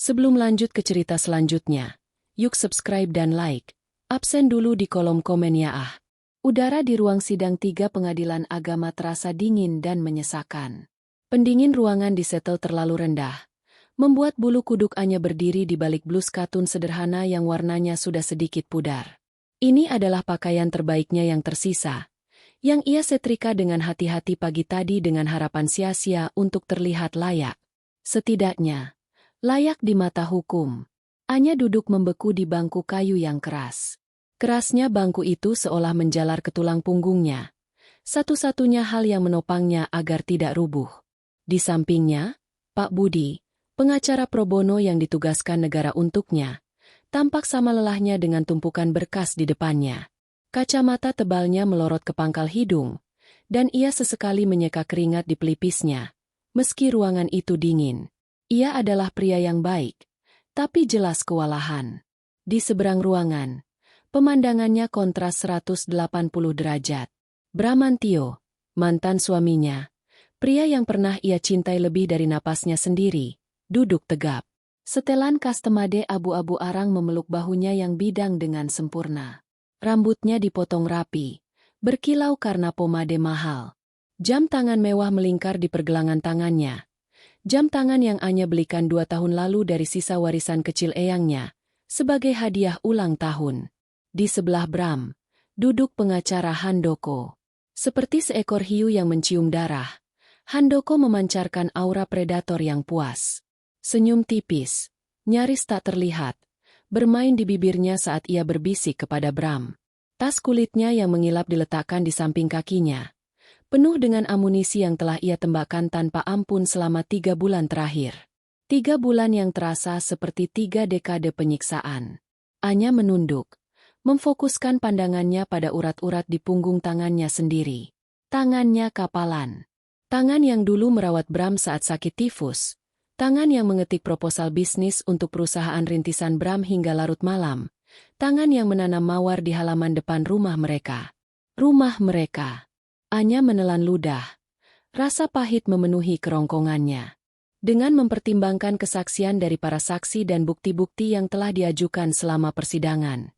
Sebelum lanjut ke cerita selanjutnya, yuk subscribe dan like. Absen dulu di kolom komen ya ah. Udara di ruang sidang 3 pengadilan agama terasa dingin dan menyesakan. Pendingin ruangan disetel terlalu rendah, membuat bulu kuduk Anya berdiri di balik blus katun sederhana yang warnanya sudah sedikit pudar. Ini adalah pakaian terbaiknya yang tersisa, yang ia setrika dengan hati-hati pagi tadi dengan harapan sia-sia untuk terlihat layak. Setidaknya, layak di mata hukum. Anya duduk membeku di bangku kayu yang keras. Kerasnya bangku itu seolah menjalar ke tulang punggungnya. Satu-satunya hal yang menopangnya agar tidak rubuh. Di sampingnya, Pak Budi, pengacara pro bono yang ditugaskan negara untuknya, tampak sama lelahnya dengan tumpukan berkas di depannya. Kacamata tebalnya melorot ke pangkal hidung, dan ia sesekali menyeka keringat di pelipisnya, meski ruangan itu dingin. Ia adalah pria yang baik, tapi jelas kewalahan. Di seberang ruangan, pemandangannya kontras 180 derajat. Bramantio, mantan suaminya, pria yang pernah ia cintai lebih dari napasnya sendiri, duduk tegap. Setelan kastemade abu-abu arang memeluk bahunya yang bidang dengan sempurna. Rambutnya dipotong rapi, berkilau karena pomade mahal. Jam tangan mewah melingkar di pergelangan tangannya. Jam tangan yang Anya belikan 2 tahun lalu dari sisa warisan kecil eyangnya, sebagai hadiah ulang tahun. Di sebelah Bram, duduk pengacara Handoko. Seperti seekor hiu yang mencium darah, Handoko memancarkan aura predator yang puas. Senyum tipis, nyaris tak terlihat, bermain di bibirnya saat ia berbisik kepada Bram. Tas kulitnya yang mengilap diletakkan di samping kakinya, penuh dengan amunisi yang telah ia tembakkan tanpa ampun selama 3 bulan terakhir. 3 bulan yang terasa seperti 3 dekade penyiksaan. Anya menunduk, memfokuskan pandangannya pada urat-urat di punggung tangannya sendiri. Tangannya kapalan. Tangan yang dulu merawat Bram saat sakit tifus. Tangan yang mengetik proposal bisnis untuk perusahaan rintisan Bram hingga larut malam. Tangan yang menanam mawar di halaman depan rumah mereka. Rumah mereka. Anya menelan ludah. Rasa pahit memenuhi kerongkongannya. Dengan mempertimbangkan kesaksian dari para saksi dan bukti-bukti yang telah diajukan selama persidangan.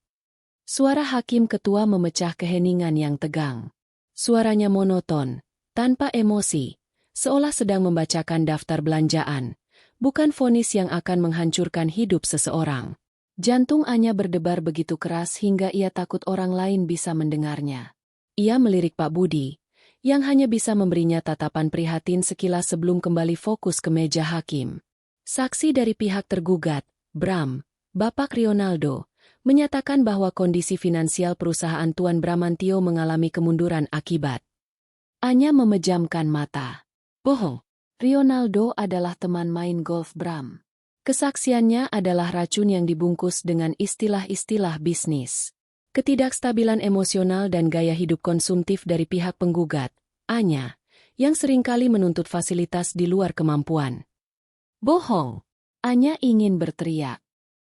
Suara hakim ketua memecah keheningan yang tegang. Suaranya monoton, tanpa emosi, seolah sedang membacakan daftar belanjaan, bukan vonis yang akan menghancurkan hidup seseorang. Jantung Anya berdebar begitu keras hingga ia takut orang lain bisa mendengarnya. Ia melirik Pak Budi, yang hanya bisa memberinya tatapan prihatin sekilas sebelum kembali fokus ke meja hakim. Saksi dari pihak tergugat, Bram, Bapak Rionaldo, menyatakan bahwa kondisi finansial perusahaan Tuan Bramantio mengalami kemunduran akibat. Anya memejamkan mata. Bohong. Rionaldo adalah teman main golf Bram. Kesaksiannya adalah racun yang dibungkus dengan istilah-istilah bisnis. Ketidakstabilan emosional dan gaya hidup konsumtif dari pihak penggugat, Anya, yang seringkali menuntut fasilitas di luar kemampuan. Bohong. Anya ingin berteriak.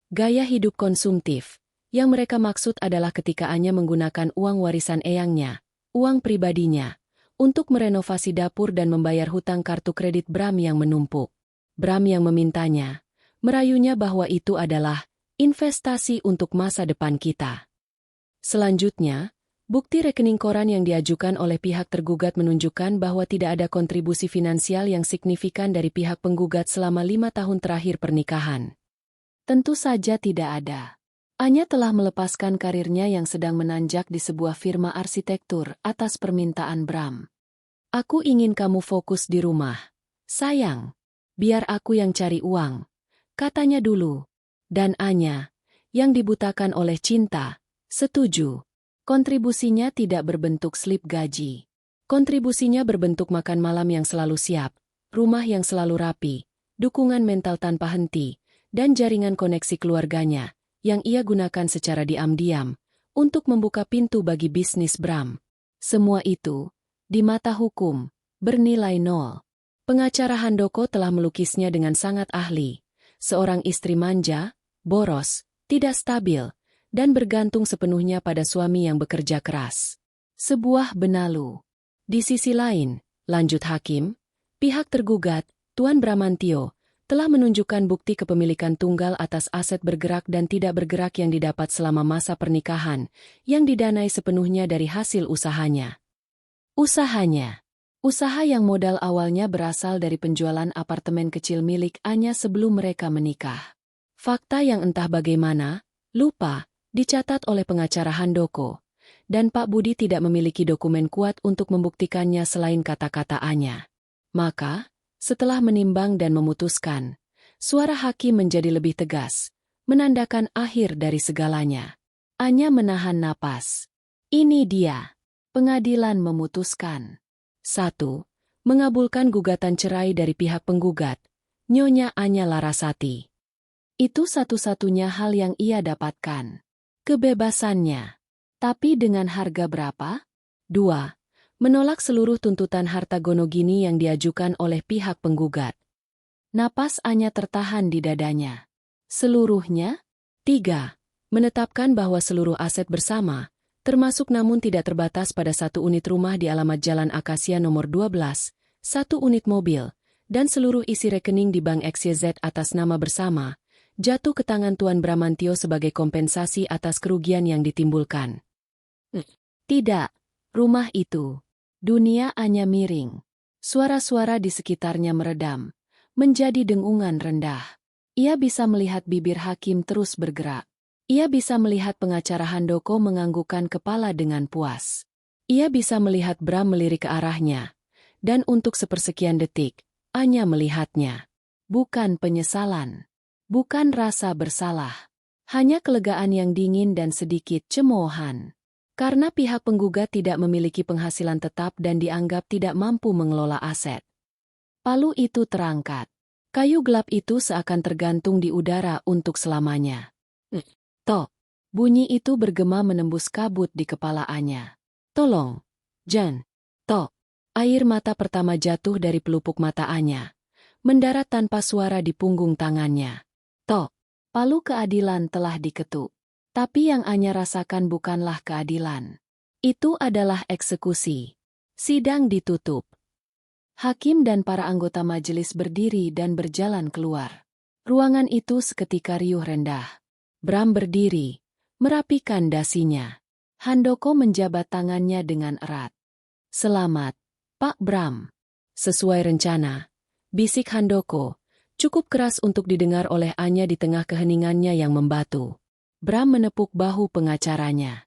Gaya hidup konsumtif, yang mereka maksud adalah ketika Anya menggunakan uang warisan eyangnya, uang pribadinya, untuk merenovasi dapur dan membayar hutang kartu kredit Bram yang menumpuk. Bram yang memintanya, merayunya bahwa itu adalah investasi untuk masa depan kita. Selanjutnya, bukti rekening koran yang diajukan oleh pihak tergugat menunjukkan bahwa tidak ada kontribusi finansial yang signifikan dari pihak penggugat selama 5 tahun terakhir pernikahan. Tentu saja tidak ada. Anya telah melepaskan karirnya yang sedang menanjak di sebuah firma arsitektur atas permintaan Bram. Aku ingin kamu fokus di rumah. Sayang, biar aku yang cari uang, katanya dulu. Dan Anya, yang dibutakan oleh cinta, setuju. Kontribusinya tidak berbentuk slip gaji. Kontribusinya berbentuk makan malam yang selalu siap, rumah yang selalu rapi, dukungan mental tanpa henti, dan jaringan koneksi keluarganya, yang ia gunakan secara diam-diam, untuk membuka pintu bagi bisnis Bram. Semua itu, di mata hukum, bernilai 0. Pengacara Handoko telah melukisnya dengan sangat ahli, seorang istri manja, boros, tidak stabil, dan bergantung sepenuhnya pada suami yang bekerja keras. Sebuah benalu. Di sisi lain, lanjut hakim, pihak tergugat, Tuan Bramantio, telah menunjukkan bukti kepemilikan tunggal atas aset bergerak dan tidak bergerak yang didapat selama masa pernikahan, yang didanai sepenuhnya dari hasil usahanya. Usaha yang modal awalnya berasal dari penjualan apartemen kecil milik Anya sebelum mereka menikah. Fakta yang entah bagaimana, lupa, dicatat oleh pengacara Handoko, dan Pak Budi tidak memiliki dokumen kuat untuk membuktikannya selain kata-kata Anya. Maka, setelah menimbang dan memutuskan, suara hakim menjadi lebih tegas, menandakan akhir dari segalanya. Anya menahan napas. Ini dia. Pengadilan memutuskan. 1. Mengabulkan gugatan cerai dari pihak penggugat, Nyonya Anya Larasati. Itu satu-satunya hal yang ia dapatkan. Kebebasannya. Tapi dengan harga berapa? 2. Menolak seluruh tuntutan harta gonogini yang diajukan oleh pihak penggugat. Napas Anya tertahan di dadanya. Seluruhnya? 3. Menetapkan bahwa seluruh aset bersama, termasuk namun tidak terbatas pada 1 unit rumah di alamat Jalan Akasia nomor 12, 1 unit mobil, dan seluruh isi rekening di Bank XYZ atas nama bersama, jatuh ke tangan Tuan Bramantio sebagai kompensasi atas kerugian yang ditimbulkan. Tidak, rumah itu. Dunia Anya miring. Suara-suara di sekitarnya meredam, menjadi dengungan rendah. Ia bisa melihat bibir hakim terus bergerak. Ia bisa melihat pengacara Handoko menganggukkan kepala dengan puas. Ia bisa melihat Bram melirik ke arahnya. Dan untuk sepersekian detik, Anya melihatnya. Bukan penyesalan. Bukan rasa bersalah. Hanya kelegaan yang dingin dan sedikit cemoohan. Karena pihak penggugat tidak memiliki penghasilan tetap dan dianggap tidak mampu mengelola aset. Palu itu terangkat. Kayu gelap itu seakan tergantung di udara untuk selamanya. Tok. Bunyi itu bergema menembus kabut di kepala Anya. Tolong. Jan. Tok. Air mata pertama jatuh dari pelupuk mata Anya. Mendarat tanpa suara di punggung tangannya. Tok. Palu keadilan telah diketuk. Tapi yang Anya rasakan bukanlah keadilan. Itu adalah eksekusi. Sidang ditutup. Hakim dan para anggota majelis berdiri dan berjalan keluar. Ruangan itu seketika riuh rendah. Bram berdiri, merapikan dasinya. Handoko menjabat tangannya dengan erat. Selamat, Pak Bram. Sesuai rencana, bisik Handoko, cukup keras untuk didengar oleh Anya di tengah keheningannya yang membatu. Bram menepuk bahu pengacaranya.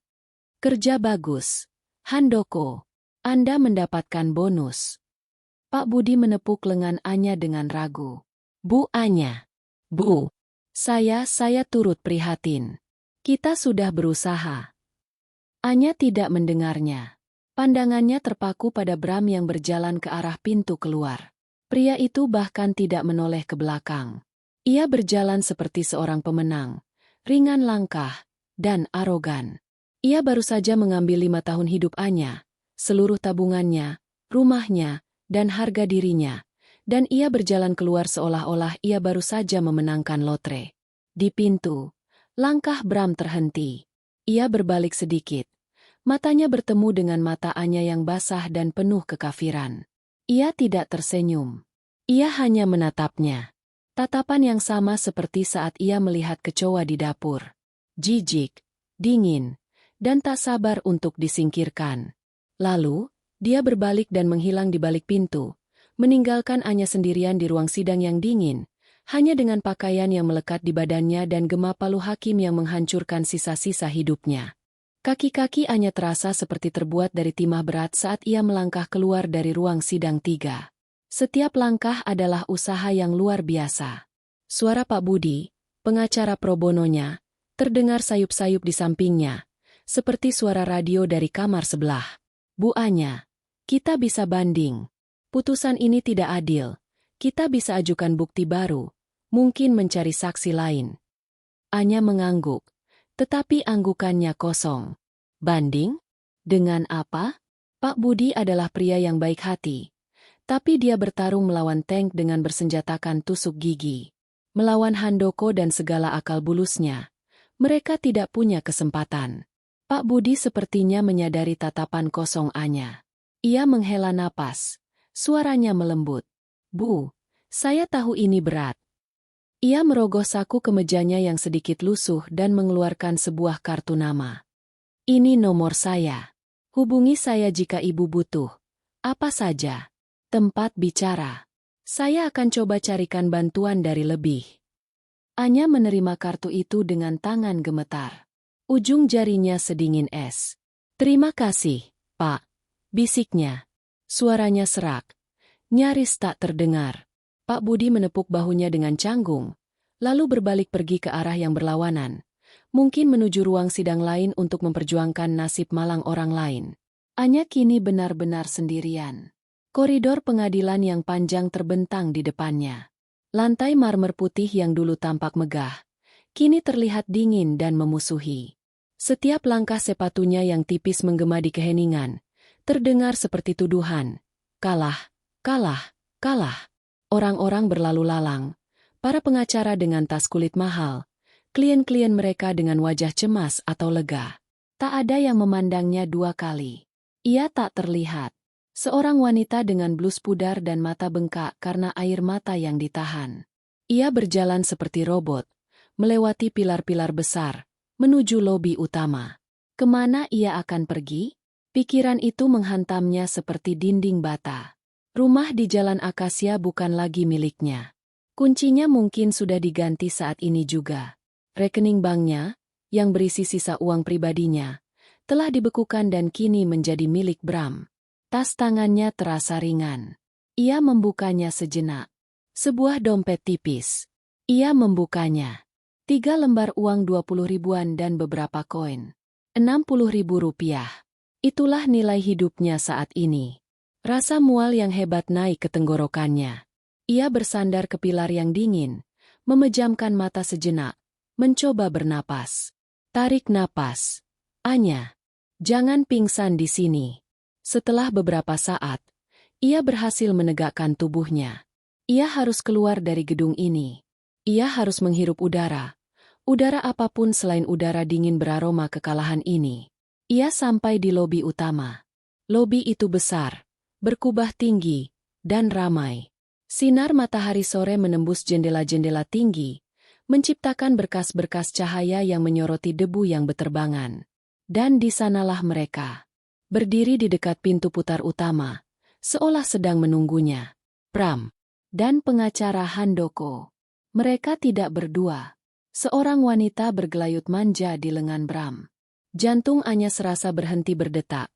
Kerja bagus. Handoko, Anda mendapatkan bonus. Pak Budi menepuk lengan Anya dengan ragu. Bu Anya. Bu. Saya turut prihatin. Kita sudah berusaha. Anya tidak mendengarnya. Pandangannya terpaku pada Bram yang berjalan ke arah pintu keluar. Pria itu bahkan tidak menoleh ke belakang. Ia berjalan seperti seorang pemenang. Ringan langkah, dan arogan. Ia baru saja mengambil 5 tahun hidup Anya, seluruh tabungannya, rumahnya, dan harga dirinya, dan ia berjalan keluar seolah-olah ia baru saja memenangkan lotre. Di pintu, langkah Bram terhenti. Ia berbalik sedikit. Matanya bertemu dengan mata Anya yang basah dan penuh kekafiran. Ia tidak tersenyum. Ia hanya menatapnya. Tatapan yang sama seperti saat ia melihat kecoa di dapur. Jijik, dingin, dan tak sabar untuk disingkirkan. Lalu, dia berbalik dan menghilang di balik pintu, meninggalkan Anya sendirian di ruang sidang yang dingin, hanya dengan pakaian yang melekat di badannya dan gema palu hakim yang menghancurkan sisa-sisa hidupnya. Kaki-kaki Anya terasa seperti terbuat dari timah berat saat ia melangkah keluar dari ruang sidang 3. Setiap langkah adalah usaha yang luar biasa. Suara Pak Budi, pengacara pro bononya, terdengar sayup-sayup di sampingnya, seperti suara radio dari kamar sebelah. Bu Anya, kita bisa banding. Putusan ini tidak adil. Kita bisa ajukan bukti baru, mungkin mencari saksi lain. Anya mengangguk, tetapi anggukannya kosong. Banding? Dengan apa? Pak Budi adalah pria yang baik hati. Tapi dia bertarung melawan tank dengan bersenjatakan tusuk gigi. Melawan Handoko dan segala akal bulusnya. Mereka tidak punya kesempatan. Pak Budi sepertinya menyadari tatapan kosong Anya. Ia menghela napas. Suaranya melembut. Bu, saya tahu ini berat. Ia merogoh saku kemejanya yang sedikit lusuh dan mengeluarkan sebuah kartu nama. Ini nomor saya. Hubungi saya jika ibu butuh. Apa saja. Tempat bicara. Saya akan coba carikan bantuan dari lebih. Anya menerima kartu itu dengan tangan gemetar. Ujung jarinya sedingin es. Terima kasih, Pak. Bisiknya. Suaranya serak. Nyaris tak terdengar. Pak Budi menepuk bahunya dengan canggung, lalu berbalik pergi ke arah yang berlawanan. Mungkin menuju ruang sidang lain untuk memperjuangkan nasib malang orang lain. Anya kini benar-benar sendirian. Koridor pengadilan yang panjang terbentang di depannya. Lantai marmer putih yang dulu tampak megah, kini terlihat dingin dan memusuhi. Setiap langkah sepatunya yang tipis menggema di keheningan, terdengar seperti tuduhan. Kalah, kalah, kalah. Orang-orang berlalu lalang. Para pengacara dengan tas kulit mahal, klien-klien mereka dengan wajah cemas atau lega. Tak ada yang memandangnya dua kali. Ia tak terlihat. Seorang wanita dengan blus pudar dan mata bengkak karena air mata yang ditahan. Ia berjalan seperti robot, melewati pilar-pilar besar, menuju lobi utama. Kemana ia akan pergi? Pikiran itu menghantamnya seperti dinding bata. Rumah di Jalan Akasia bukan lagi miliknya. Kuncinya mungkin sudah diganti saat ini juga. Rekening banknya, yang berisi sisa uang pribadinya, telah dibekukan dan kini menjadi milik Bram. Tas tangannya terasa ringan. Ia membukanya sejenak. Sebuah dompet tipis. Ia membukanya. 3 lembar uang 20 ribuan dan beberapa koin. 60 ribu rupiah. Itulah nilai hidupnya saat ini. Rasa mual yang hebat naik ke tenggorokannya. Ia bersandar ke pilar yang dingin, memejamkan mata sejenak, mencoba bernapas. Tarik napas. Anya, jangan pingsan di sini. Setelah beberapa saat, ia berhasil menegakkan tubuhnya. Ia harus keluar dari gedung ini. Ia harus menghirup udara. Udara apapun selain udara dingin beraroma kekalahan ini. Ia sampai di lobi utama. Lobi itu besar, berkubah tinggi, dan ramai. Sinar matahari sore menembus jendela-jendela tinggi, menciptakan berkas-berkas cahaya yang menyoroti debu yang beterbangan. Dan di sanalah mereka, berdiri di dekat pintu putar utama, seolah sedang menunggunya. Bram dan pengacara Handoko. Mereka tidak berdua. Seorang wanita bergelayut manja di lengan Bram. Jantung Anya serasa berhenti berdetak.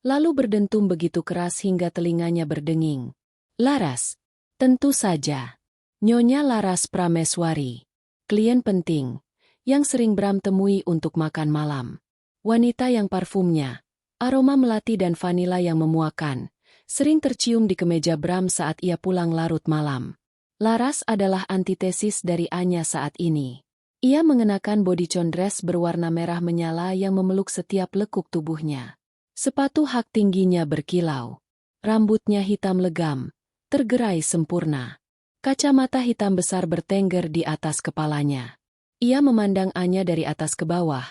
Lalu berdentum begitu keras hingga telinganya berdenging. Laras. Tentu saja. Nyonya Laras Prameswari. Klien penting, yang sering Bram temui untuk makan malam. Wanita yang parfumnya, aroma melati dan vanila yang memuakan, sering tercium di kemeja Bram saat ia pulang larut malam. Laras adalah antitesis dari Anya saat ini. Ia mengenakan bodycon dress berwarna merah menyala yang memeluk setiap lekuk tubuhnya. Sepatu hak tingginya berkilau. Rambutnya hitam legam, tergerai sempurna. Kacamata hitam besar bertengger di atas kepalanya. Ia memandang Anya dari atas ke bawah.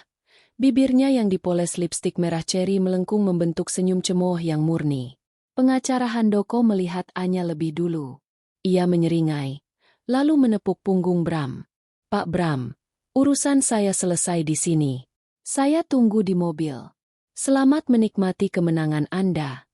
Bibirnya yang dipoles lipstik merah ceri melengkung membentuk senyum cemooh yang murni. Pengacara Handoko melihat Anya lebih dulu. Ia menyeringai, lalu menepuk punggung Bram. Pak Bram, urusan saya selesai di sini. Saya tunggu di mobil. Selamat menikmati kemenangan Anda.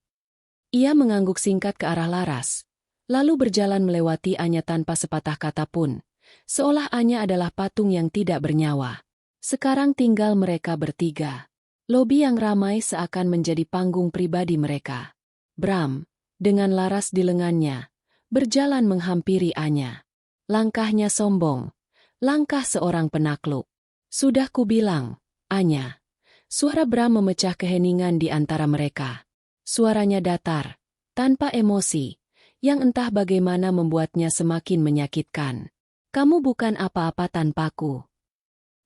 Ia mengangguk singkat ke arah Laras, lalu berjalan melewati Anya tanpa sepatah kata pun, seolah Anya adalah patung yang tidak bernyawa. Sekarang tinggal mereka bertiga. Lobi yang ramai seakan menjadi panggung pribadi mereka. Bram, dengan Laras di lengannya, berjalan menghampiri Anya. Langkahnya sombong, langkah seorang penakluk. Sudah kubilang, Anya. Suara Bram memecah keheningan di antara mereka. Suaranya datar, tanpa emosi, yang entah bagaimana membuatnya semakin menyakitkan. Kamu bukan apa-apa tanpaku.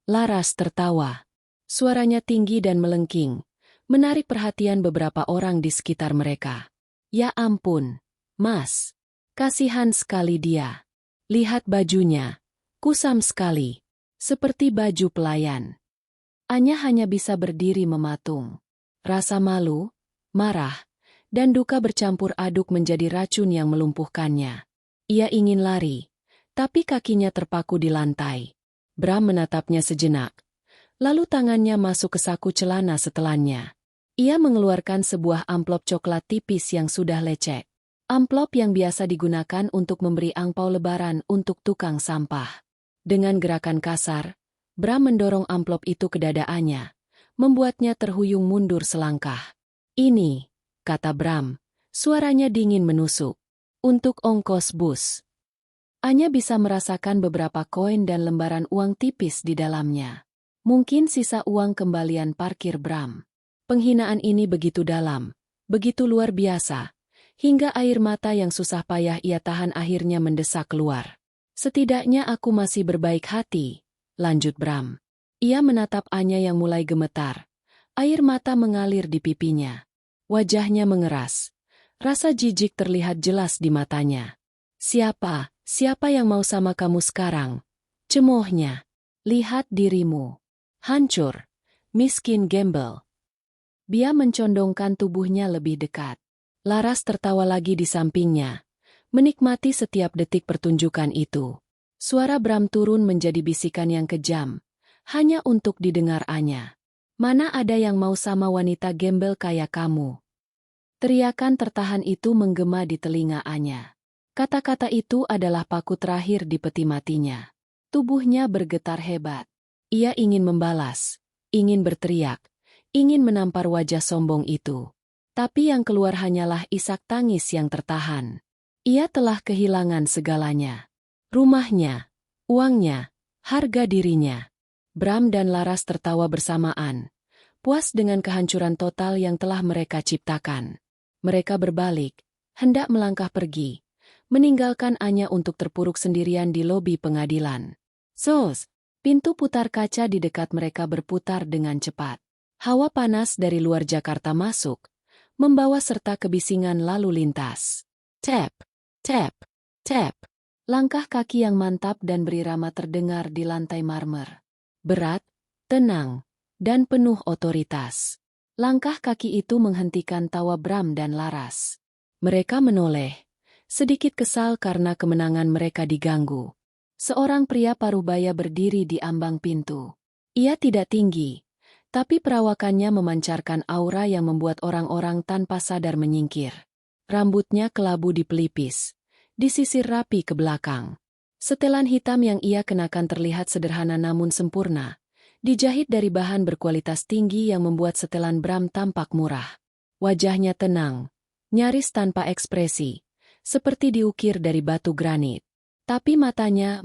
Laras tertawa. Suaranya tinggi dan melengking, menarik perhatian beberapa orang di sekitar mereka. Ya ampun, Mas. Kasihan sekali dia. Lihat bajunya. Kusam sekali. Seperti baju pelayan. Anya hanya bisa berdiri mematung. Rasa malu, marah, dan duka bercampur aduk menjadi racun yang melumpuhkannya. Ia ingin lari, tapi kakinya terpaku di lantai. Bram menatapnya sejenak. Lalu tangannya masuk ke saku celana setelannya. Ia mengeluarkan sebuah amplop coklat tipis yang sudah lecek. Amplop yang biasa digunakan untuk memberi angpau lebaran untuk tukang sampah. Dengan gerakan kasar, Bram mendorong amplop itu ke dadaannya, membuatnya terhuyung mundur selangkah. "Ini," kata Bram, suaranya dingin menusuk. "Untuk ongkos bus." Anya bisa merasakan beberapa koin dan lembaran uang tipis di dalamnya. Mungkin sisa uang kembalian parkir Bram. Penghinaan ini begitu dalam, begitu luar biasa, hingga air mata yang susah payah ia tahan akhirnya mendesak keluar. "Setidaknya aku masih berbaik hati," lanjut Bram. Ia menatap Anya yang mulai gemetar. Air mata mengalir di pipinya. Wajahnya mengeras. Rasa jijik terlihat jelas di matanya. Siapa yang mau sama kamu sekarang?" Cemoohnya. "Lihat dirimu. Hancur. Miskin gembel." Dia mencondongkan tubuhnya lebih dekat. Laras tertawa lagi di sampingnya, menikmati setiap detik pertunjukan itu. Suara Bram turun menjadi bisikan yang kejam, hanya untuk didengar Anya. "Mana ada yang mau sama wanita gembel kayak kamu?" Teriakan tertahan itu menggema di telinga Anya. Kata-kata itu adalah paku terakhir di peti matinya. Tubuhnya bergetar hebat. Ia ingin membalas, ingin berteriak, ingin menampar wajah sombong itu. Tapi yang keluar hanyalah isak tangis yang tertahan. Ia telah kehilangan segalanya. Rumahnya, uangnya, harga dirinya. Bram dan Laras tertawa bersamaan, puas dengan kehancuran total yang telah mereka ciptakan. Mereka berbalik, hendak melangkah pergi, meninggalkan Anya untuk terpuruk sendirian di lobi pengadilan. Pintu putar kaca di dekat mereka berputar dengan cepat. Hawa panas dari luar Jakarta masuk, membawa serta kebisingan lalu lintas. Tap, tap, tap. Langkah kaki yang mantap dan berirama terdengar di lantai marmer. Berat, tenang, dan penuh otoritas. Langkah kaki itu menghentikan tawa Bram dan Laras. Mereka menoleh, sedikit kesal karena kemenangan mereka diganggu. Seorang pria parubaya berdiri di ambang pintu. Ia tidak tinggi, tapi perawakannya memancarkan aura yang membuat orang-orang tanpa sadar menyingkir. Rambutnya kelabu di pelipis, disisir rapi ke belakang. Setelan hitam yang ia kenakan terlihat sederhana namun sempurna, dijahit dari bahan berkualitas tinggi yang membuat setelan Bram tampak murah. Wajahnya tenang, nyaris tanpa ekspresi, seperti diukir dari batu granit. Tapi matanya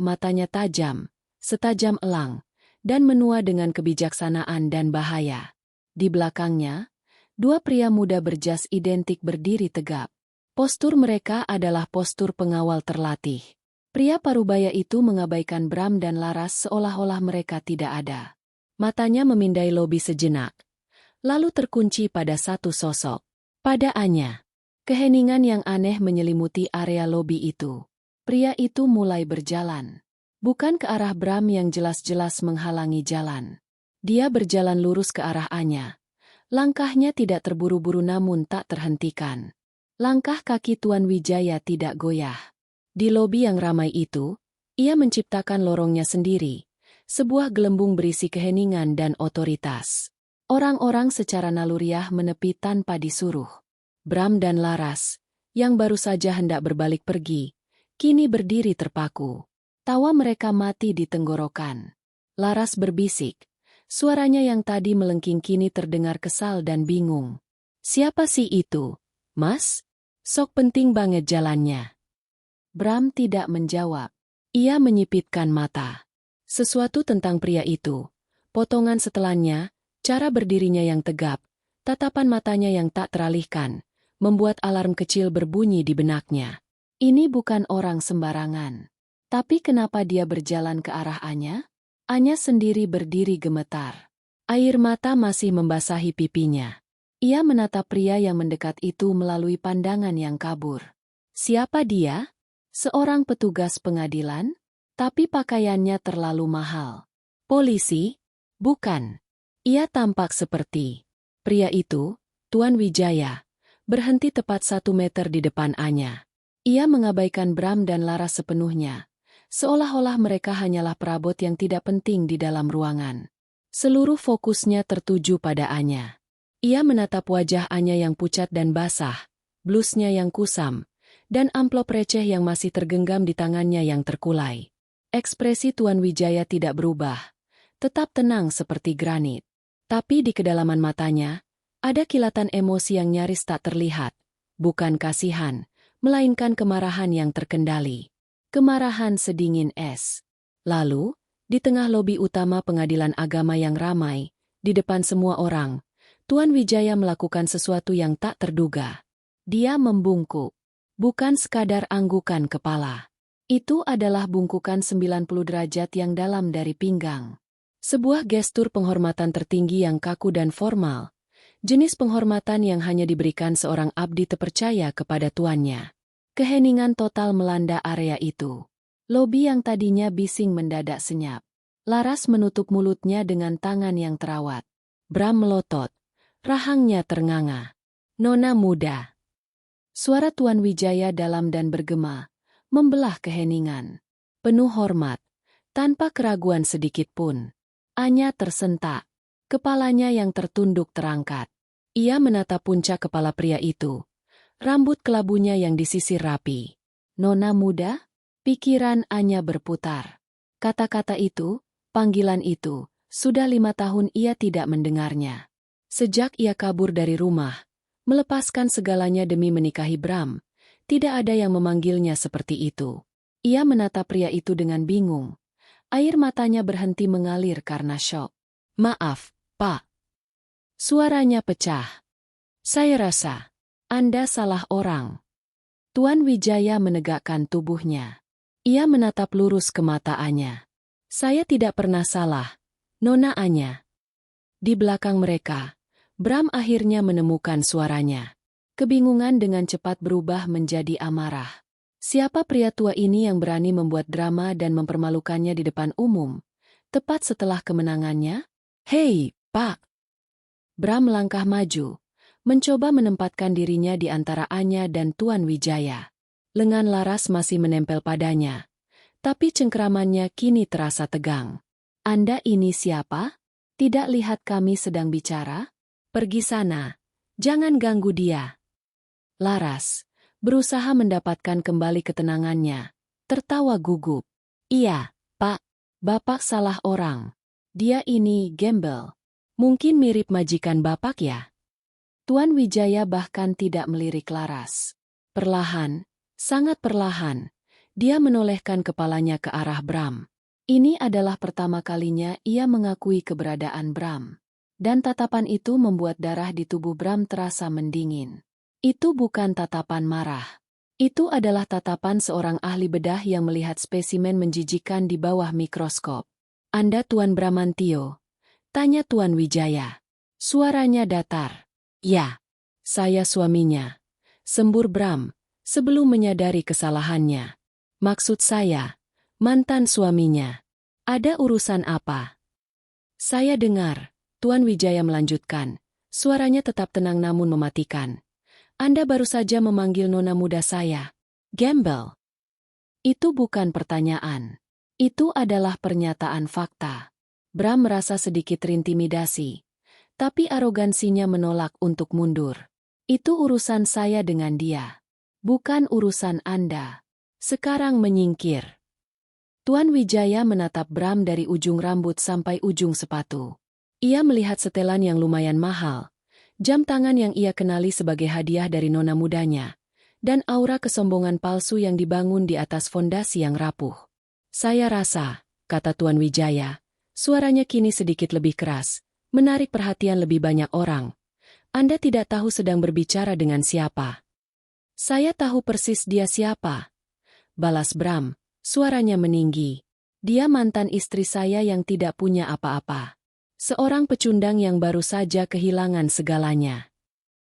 tajam, setajam elang, dan menua dengan kebijaksanaan dan bahaya. Di belakangnya, dua pria muda berjas identik berdiri tegap. Postur mereka adalah postur pengawal terlatih. Pria parubaya itu mengabaikan Bram dan Laras seolah-olah mereka tidak ada. Matanya memindai lobi sejenak, lalu terkunci pada satu sosok. Pada Anya. Keheningan yang aneh menyelimuti area lobi itu. Pria itu mulai berjalan. Bukan ke arah Bram yang jelas-jelas menghalangi jalan. Dia berjalan lurus ke arah Anya. Langkahnya tidak terburu-buru namun tak terhentikan. Langkah kaki Tuan Wijaya tidak goyah. Di lobi yang ramai itu, ia menciptakan lorongnya sendiri. Sebuah gelembung berisi keheningan dan otoritas. Orang-orang secara naluriah menepi tanpa disuruh. Bram dan Laras, yang baru saja hendak berbalik pergi, kini berdiri terpaku. Tawa mereka mati di tenggorokan. Laras berbisik. Suaranya yang tadi melengking kini terdengar kesal dan bingung. "Siapa sih itu, Mas? Sok penting banget jalannya." Bram tidak menjawab. Ia menyipitkan mata. Sesuatu tentang pria itu, potongan setelannya, cara berdirinya yang tegap, tatapan matanya yang tak teralihkan, membuat alarm kecil berbunyi di benaknya. Ini bukan orang sembarangan. Tapi kenapa dia berjalan ke arah Anya? Anya sendiri berdiri gemetar. Air mata masih membasahi pipinya. Ia menatap pria yang mendekat itu melalui pandangan yang kabur. Siapa dia? Seorang petugas pengadilan? Tapi pakaiannya terlalu mahal. Polisi? Bukan. Ia tampak seperti pria itu, Tuan Wijaya, berhenti tepat 1 meter di depan Anya. Ia mengabaikan Bram dan Laras sepenuhnya, Seolah-olah mereka hanyalah perabot yang tidak penting di dalam ruangan. Seluruh fokusnya tertuju pada Anya. Ia menatap wajah Anya yang pucat dan basah, blusnya yang kusam, dan amplop receh yang masih tergenggam di tangannya yang terkulai. Ekspresi Tuan Wijaya tidak berubah, tetap tenang seperti granit. Tapi di kedalaman matanya, ada kilatan emosi yang nyaris tak terlihat. Bukan kasihan, melainkan kemarahan yang terkendali. Kemarahan sedingin es. Lalu, di tengah lobi utama pengadilan agama yang ramai, di depan semua orang, Tuan Wijaya melakukan sesuatu yang tak terduga. Dia membungkuk. Bukan sekadar anggukan kepala. Itu adalah bungkukan 90 derajat yang dalam dari pinggang. Sebuah gestur penghormatan tertinggi yang kaku dan formal. Jenis penghormatan yang hanya diberikan seorang abdi terpercaya kepada tuannya. Keheningan total melanda area itu. Lobi yang tadinya bising mendadak senyap. Laras menutup mulutnya dengan tangan yang terawat. Bram melotot. Rahangnya ternganga. Nona muda. Suara Tuan Wijaya dalam dan bergema, membelah keheningan. Penuh hormat, tanpa keraguan sedikit pun. Anya tersentak. Kepalanya yang tertunduk terangkat. Ia menatap puncak kepala pria itu. Rambut kelabunya yang disisir rapi. Nona muda? Pikiran Anya berputar. Kata-kata itu, panggilan itu, sudah 5 tahun ia tidak mendengarnya. Sejak ia kabur dari rumah, melepaskan segalanya demi menikahi Bram, tidak ada yang memanggilnya seperti itu. Ia menatap pria itu dengan bingung. Air matanya berhenti mengalir karena syok. Maaf, Pak. Suaranya pecah. Saya rasa Anda salah orang. Tuan Wijaya menegakkan tubuhnya. Ia menatap lurus ke mata Anya. Saya tidak pernah salah, Nona Anya. Di belakang mereka, Bram akhirnya menemukan suaranya. Kebingungan dengan cepat berubah menjadi amarah. Siapa pria tua ini yang berani membuat drama dan mempermalukannya di depan umum, tepat setelah kemenangannya? Hei, Pak! Bram melangkah maju, mencoba menempatkan dirinya di antara Anya dan Tuan Wijaya. Lengan Laras masih menempel padanya, tapi cengkeramannya kini terasa tegang. Anda ini siapa? Tidak lihat kami sedang bicara? Pergi sana, jangan ganggu dia. Laras berusaha mendapatkan kembali ketenangannya, tertawa gugup. Iya, Pak, Bapak salah orang. Dia ini gembel. Mungkin mirip majikan Bapak ya? Tuan Wijaya bahkan tidak melirik Laras. Perlahan, sangat perlahan, dia menolehkan kepalanya ke arah Bram. Ini adalah pertama kalinya ia mengakui keberadaan Bram. Dan tatapan itu membuat darah di tubuh Bram terasa mendingin. Itu bukan tatapan marah. Itu adalah tatapan seorang ahli bedah yang melihat spesimen menjijikan di bawah mikroskop. Anda Tuan Bramantio? Tanya Tuan Wijaya. Suaranya datar. Ya, saya suaminya. Sembur Bram, sebelum menyadari kesalahannya. Maksud saya, mantan suaminya. Ada urusan apa? Saya dengar, Tuan Wijaya melanjutkan. Suaranya tetap tenang namun mematikan. Anda baru saja memanggil nona muda saya. Gembel. Itu bukan pertanyaan. Itu adalah pernyataan fakta. Bram merasa sedikit terintimidasi. Tapi arogansinya menolak untuk mundur. Itu urusan saya dengan dia. Bukan urusan Anda. Sekarang menyingkir. Tuan Wijaya menatap Bram dari ujung rambut sampai ujung sepatu. Ia melihat setelan yang lumayan mahal. Jam tangan yang ia kenali sebagai hadiah dari nona mudanya, dan aura kesombongan palsu yang dibangun di atas fondasi yang rapuh. Saya rasa, kata Tuan Wijaya, suaranya kini sedikit lebih keras, menarik perhatian lebih banyak orang. Anda tidak tahu sedang berbicara dengan siapa. Saya tahu persis dia siapa. Balas Bram, suaranya meninggi. Dia mantan istri saya yang tidak punya apa-apa. Seorang pecundang yang baru saja kehilangan segalanya.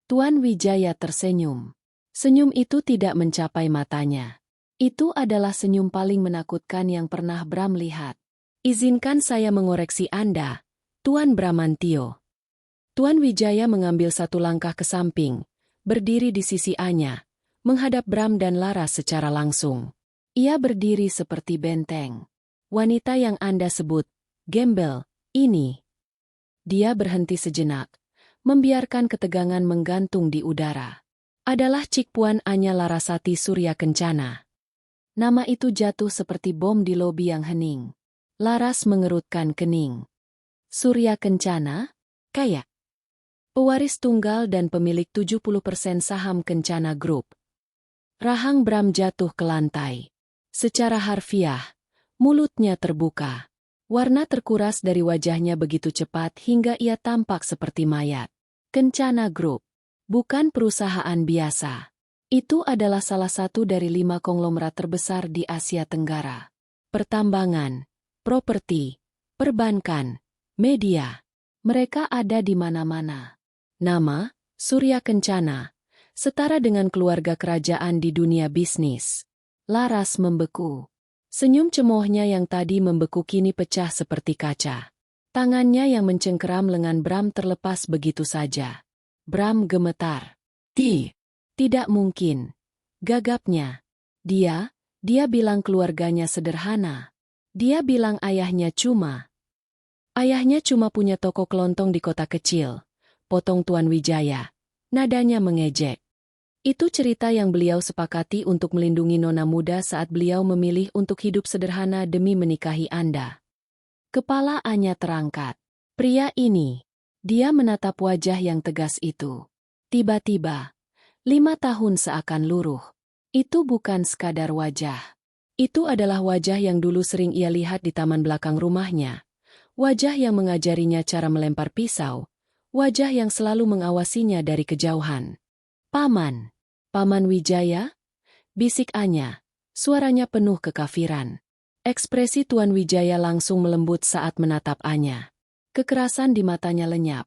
Tuan Wijaya tersenyum. Senyum itu tidak mencapai matanya. Itu adalah senyum paling menakutkan yang pernah Bram lihat. Izinkan saya mengoreksi Anda, Tuan Bramantio. Tuan Wijaya mengambil satu langkah ke samping, berdiri di sisi Anya, menghadap Bram dan Laras secara langsung. Ia berdiri seperti benteng. Wanita yang Anda sebut, gembel, ini. Dia berhenti sejenak, membiarkan ketegangan menggantung di udara. Adalah Cik Puan Anya Larasati Surya Kencana. Nama itu jatuh seperti bom di lobi yang hening. Laras mengerutkan kening. Surya Kencana? Kaya. Pewaris tunggal dan pemilik 70% saham Kencana Group. Rahang Bram jatuh ke lantai. Secara harfiah, mulutnya terbuka. Warna terkuras dari wajahnya begitu cepat hingga ia tampak seperti mayat. Kencana Group. Bukan perusahaan biasa. Itu adalah salah satu dari 5 konglomerat terbesar di Asia Tenggara. Pertambangan, properti, perbankan, media. Mereka ada di mana-mana. Nama, Surya Kencana, setara dengan keluarga kerajaan di dunia bisnis. Laras membeku. Senyum cemohnya yang tadi membeku kini pecah seperti kaca. Tangannya yang mencengkeram lengan Bram terlepas begitu saja. Bram gemetar. Tidak mungkin. Gagapnya. Dia bilang keluarganya sederhana. Dia bilang ayahnya cuma punya toko kelontong di kota kecil. Potong Tuan Wijaya. Nadanya mengejek. Itu cerita yang beliau sepakati untuk melindungi nona muda saat beliau memilih untuk hidup sederhana demi menikahi Anda. Kepala Anya terangkat. Pria ini. Dia menatap wajah yang tegas itu. Tiba-tiba, 5 tahun seakan luruh. Itu bukan sekadar wajah. Itu adalah wajah yang dulu sering ia lihat di taman belakang rumahnya. Wajah yang mengajarinya cara melempar pisau. Wajah yang selalu mengawasinya dari kejauhan. Paman Wijaya? Bisik Anya. Suaranya penuh kekafiran. Ekspresi Tuan Wijaya langsung melembut saat menatap Anya. Kekerasan di matanya lenyap,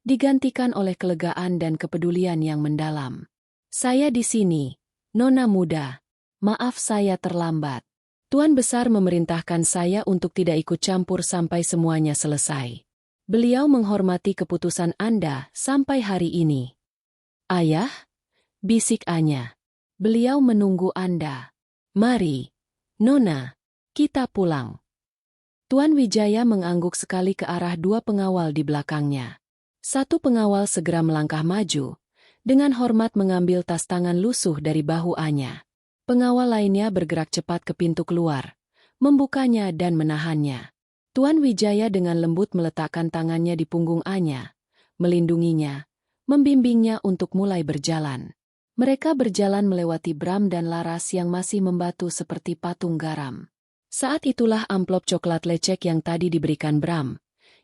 digantikan oleh kelegaan dan kepedulian yang mendalam. Saya di sini, nona muda. Maaf saya terlambat. Tuan Besar memerintahkan saya untuk tidak ikut campur sampai semuanya selesai. Beliau menghormati keputusan Anda sampai hari ini. Ayah? Bisik Anya. Beliau menunggu Anda. Mari, Nona, kita pulang. Tuan Wijaya mengangguk sekali ke arah 2 pengawal di belakangnya. Satu pengawal segera melangkah maju, dengan hormat mengambil tas tangan lusuh dari bahu Anya. Pengawal lainnya bergerak cepat ke pintu keluar, membukanya dan menahannya. Tuan Wijaya dengan lembut meletakkan tangannya di punggung Anya, melindunginya, membimbingnya untuk mulai berjalan. Mereka berjalan melewati Bram dan Laras yang masih membatu seperti patung garam. Saat itulah amplop coklat lecek yang tadi diberikan Bram,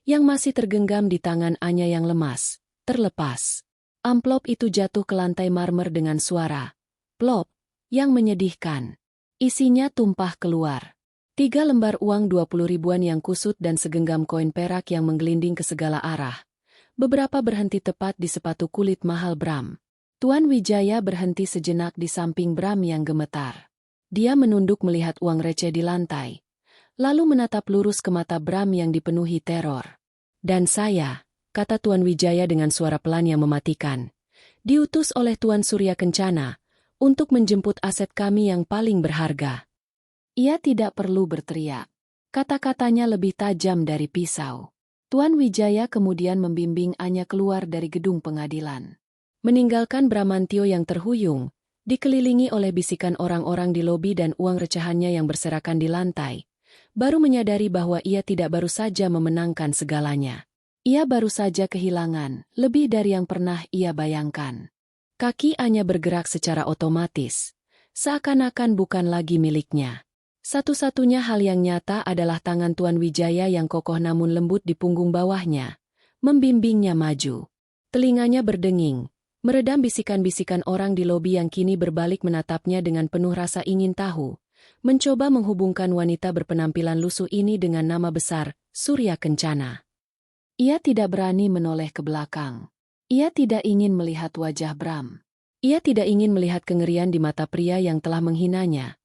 yang masih tergenggam di tangan Anya yang lemas, terlepas. Amplop itu jatuh ke lantai marmer dengan suara plop yang menyedihkan. Isinya tumpah keluar. 3 lembar uang 20 ribuan yang kusut dan segenggam koin perak yang menggelinding ke segala arah. Beberapa berhenti tepat di sepatu kulit mahal Bram. Tuan Wijaya berhenti sejenak di samping Bram yang gemetar. Dia menunduk melihat uang receh di lantai, lalu menatap lurus ke mata Bram yang dipenuhi teror. Dan saya, kata Tuan Wijaya dengan suara pelan yang mematikan, diutus oleh Tuan Surya Kencana untuk menjemput aset kami yang paling berharga. Ia tidak perlu berteriak. Kata-katanya lebih tajam dari pisau. Tuan Wijaya kemudian membimbing Anya keluar dari gedung pengadilan. Meninggalkan Bramantio yang terhuyung, dikelilingi oleh bisikan orang-orang di lobi dan uang recehannya yang berserakan di lantai, baru menyadari bahwa ia tidak baru saja memenangkan segalanya. Ia baru saja kehilangan, lebih dari yang pernah ia bayangkan. Kaki Anya bergerak secara otomatis, seakan-akan bukan lagi miliknya. Satu-satunya hal yang nyata adalah tangan Tuan Wijaya yang kokoh namun lembut di punggung bawahnya, membimbingnya maju. Telinganya berdenging, meredam bisikan-bisikan orang di lobi yang kini berbalik menatapnya dengan penuh rasa ingin tahu, mencoba menghubungkan wanita berpenampilan lusuh ini dengan nama besar, Surya Kencana. Ia tidak berani menoleh ke belakang. Ia tidak ingin melihat wajah Bram. Ia tidak ingin melihat kengerian di mata pria yang telah menghinanya,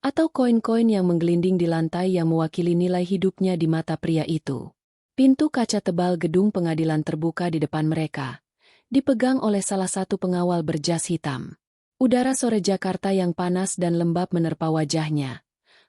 atau koin-koin yang menggelinding di lantai yang mewakili nilai hidupnya di mata pria itu. Pintu kaca tebal gedung pengadilan terbuka di depan mereka, dipegang oleh salah satu pengawal berjas hitam. Udara sore Jakarta yang panas dan lembab menerpa wajahnya.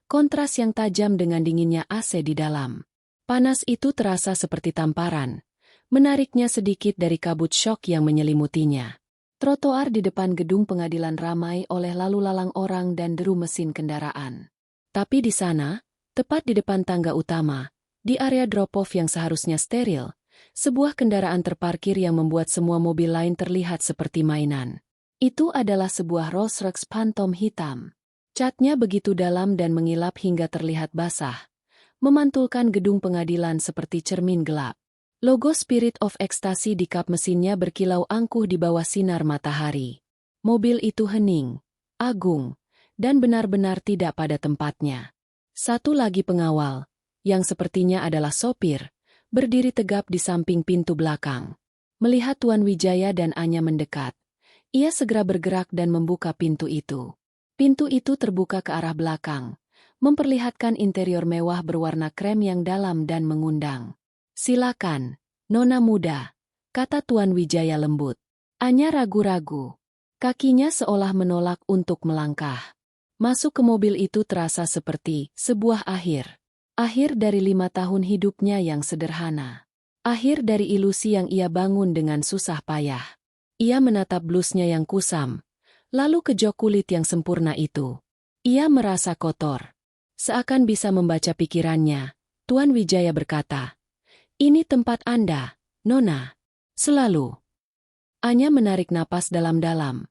Kontras yang tajam dengan dinginnya AC di dalam. Panas itu terasa seperti tamparan, menariknya sedikit dari kabut syok yang menyelimutinya. Trotoar di depan gedung pengadilan ramai oleh lalu lalang orang dan deru mesin kendaraan. Tapi di sana, tepat di depan tangga utama, di area drop-off yang seharusnya steril, sebuah kendaraan terparkir yang membuat semua mobil lain terlihat seperti mainan. Itu adalah sebuah Rolls-Royce Phantom hitam. Catnya begitu dalam dan mengilap hingga terlihat basah, memantulkan gedung pengadilan seperti cermin gelap. Logo Spirit of Ecstasy di kap mesinnya berkilau angkuh di bawah sinar matahari. Mobil itu hening, agung, dan benar-benar tidak pada tempatnya. Satu lagi pengawal, yang sepertinya adalah sopir, berdiri tegap di samping pintu belakang. Melihat Tuan Wijaya dan Anya mendekat, ia segera bergerak dan membuka pintu itu. Pintu itu terbuka ke arah belakang, memperlihatkan interior mewah berwarna krem yang dalam dan mengundang. "Silakan, Nona muda," kata Tuan Wijaya lembut. Anya ragu-ragu. Kakinya seolah menolak untuk melangkah. Masuk ke mobil itu terasa seperti sebuah akhir. Akhir dari 5 tahun hidupnya yang sederhana. Akhir dari ilusi yang ia bangun dengan susah payah. Ia menatap blusnya yang kusam, lalu ke jok kulit yang sempurna itu. Ia merasa kotor. Seakan bisa membaca pikirannya, Tuan Wijaya berkata, "Ini tempat Anda, Nona." "Selalu." Anya menarik napas dalam-dalam.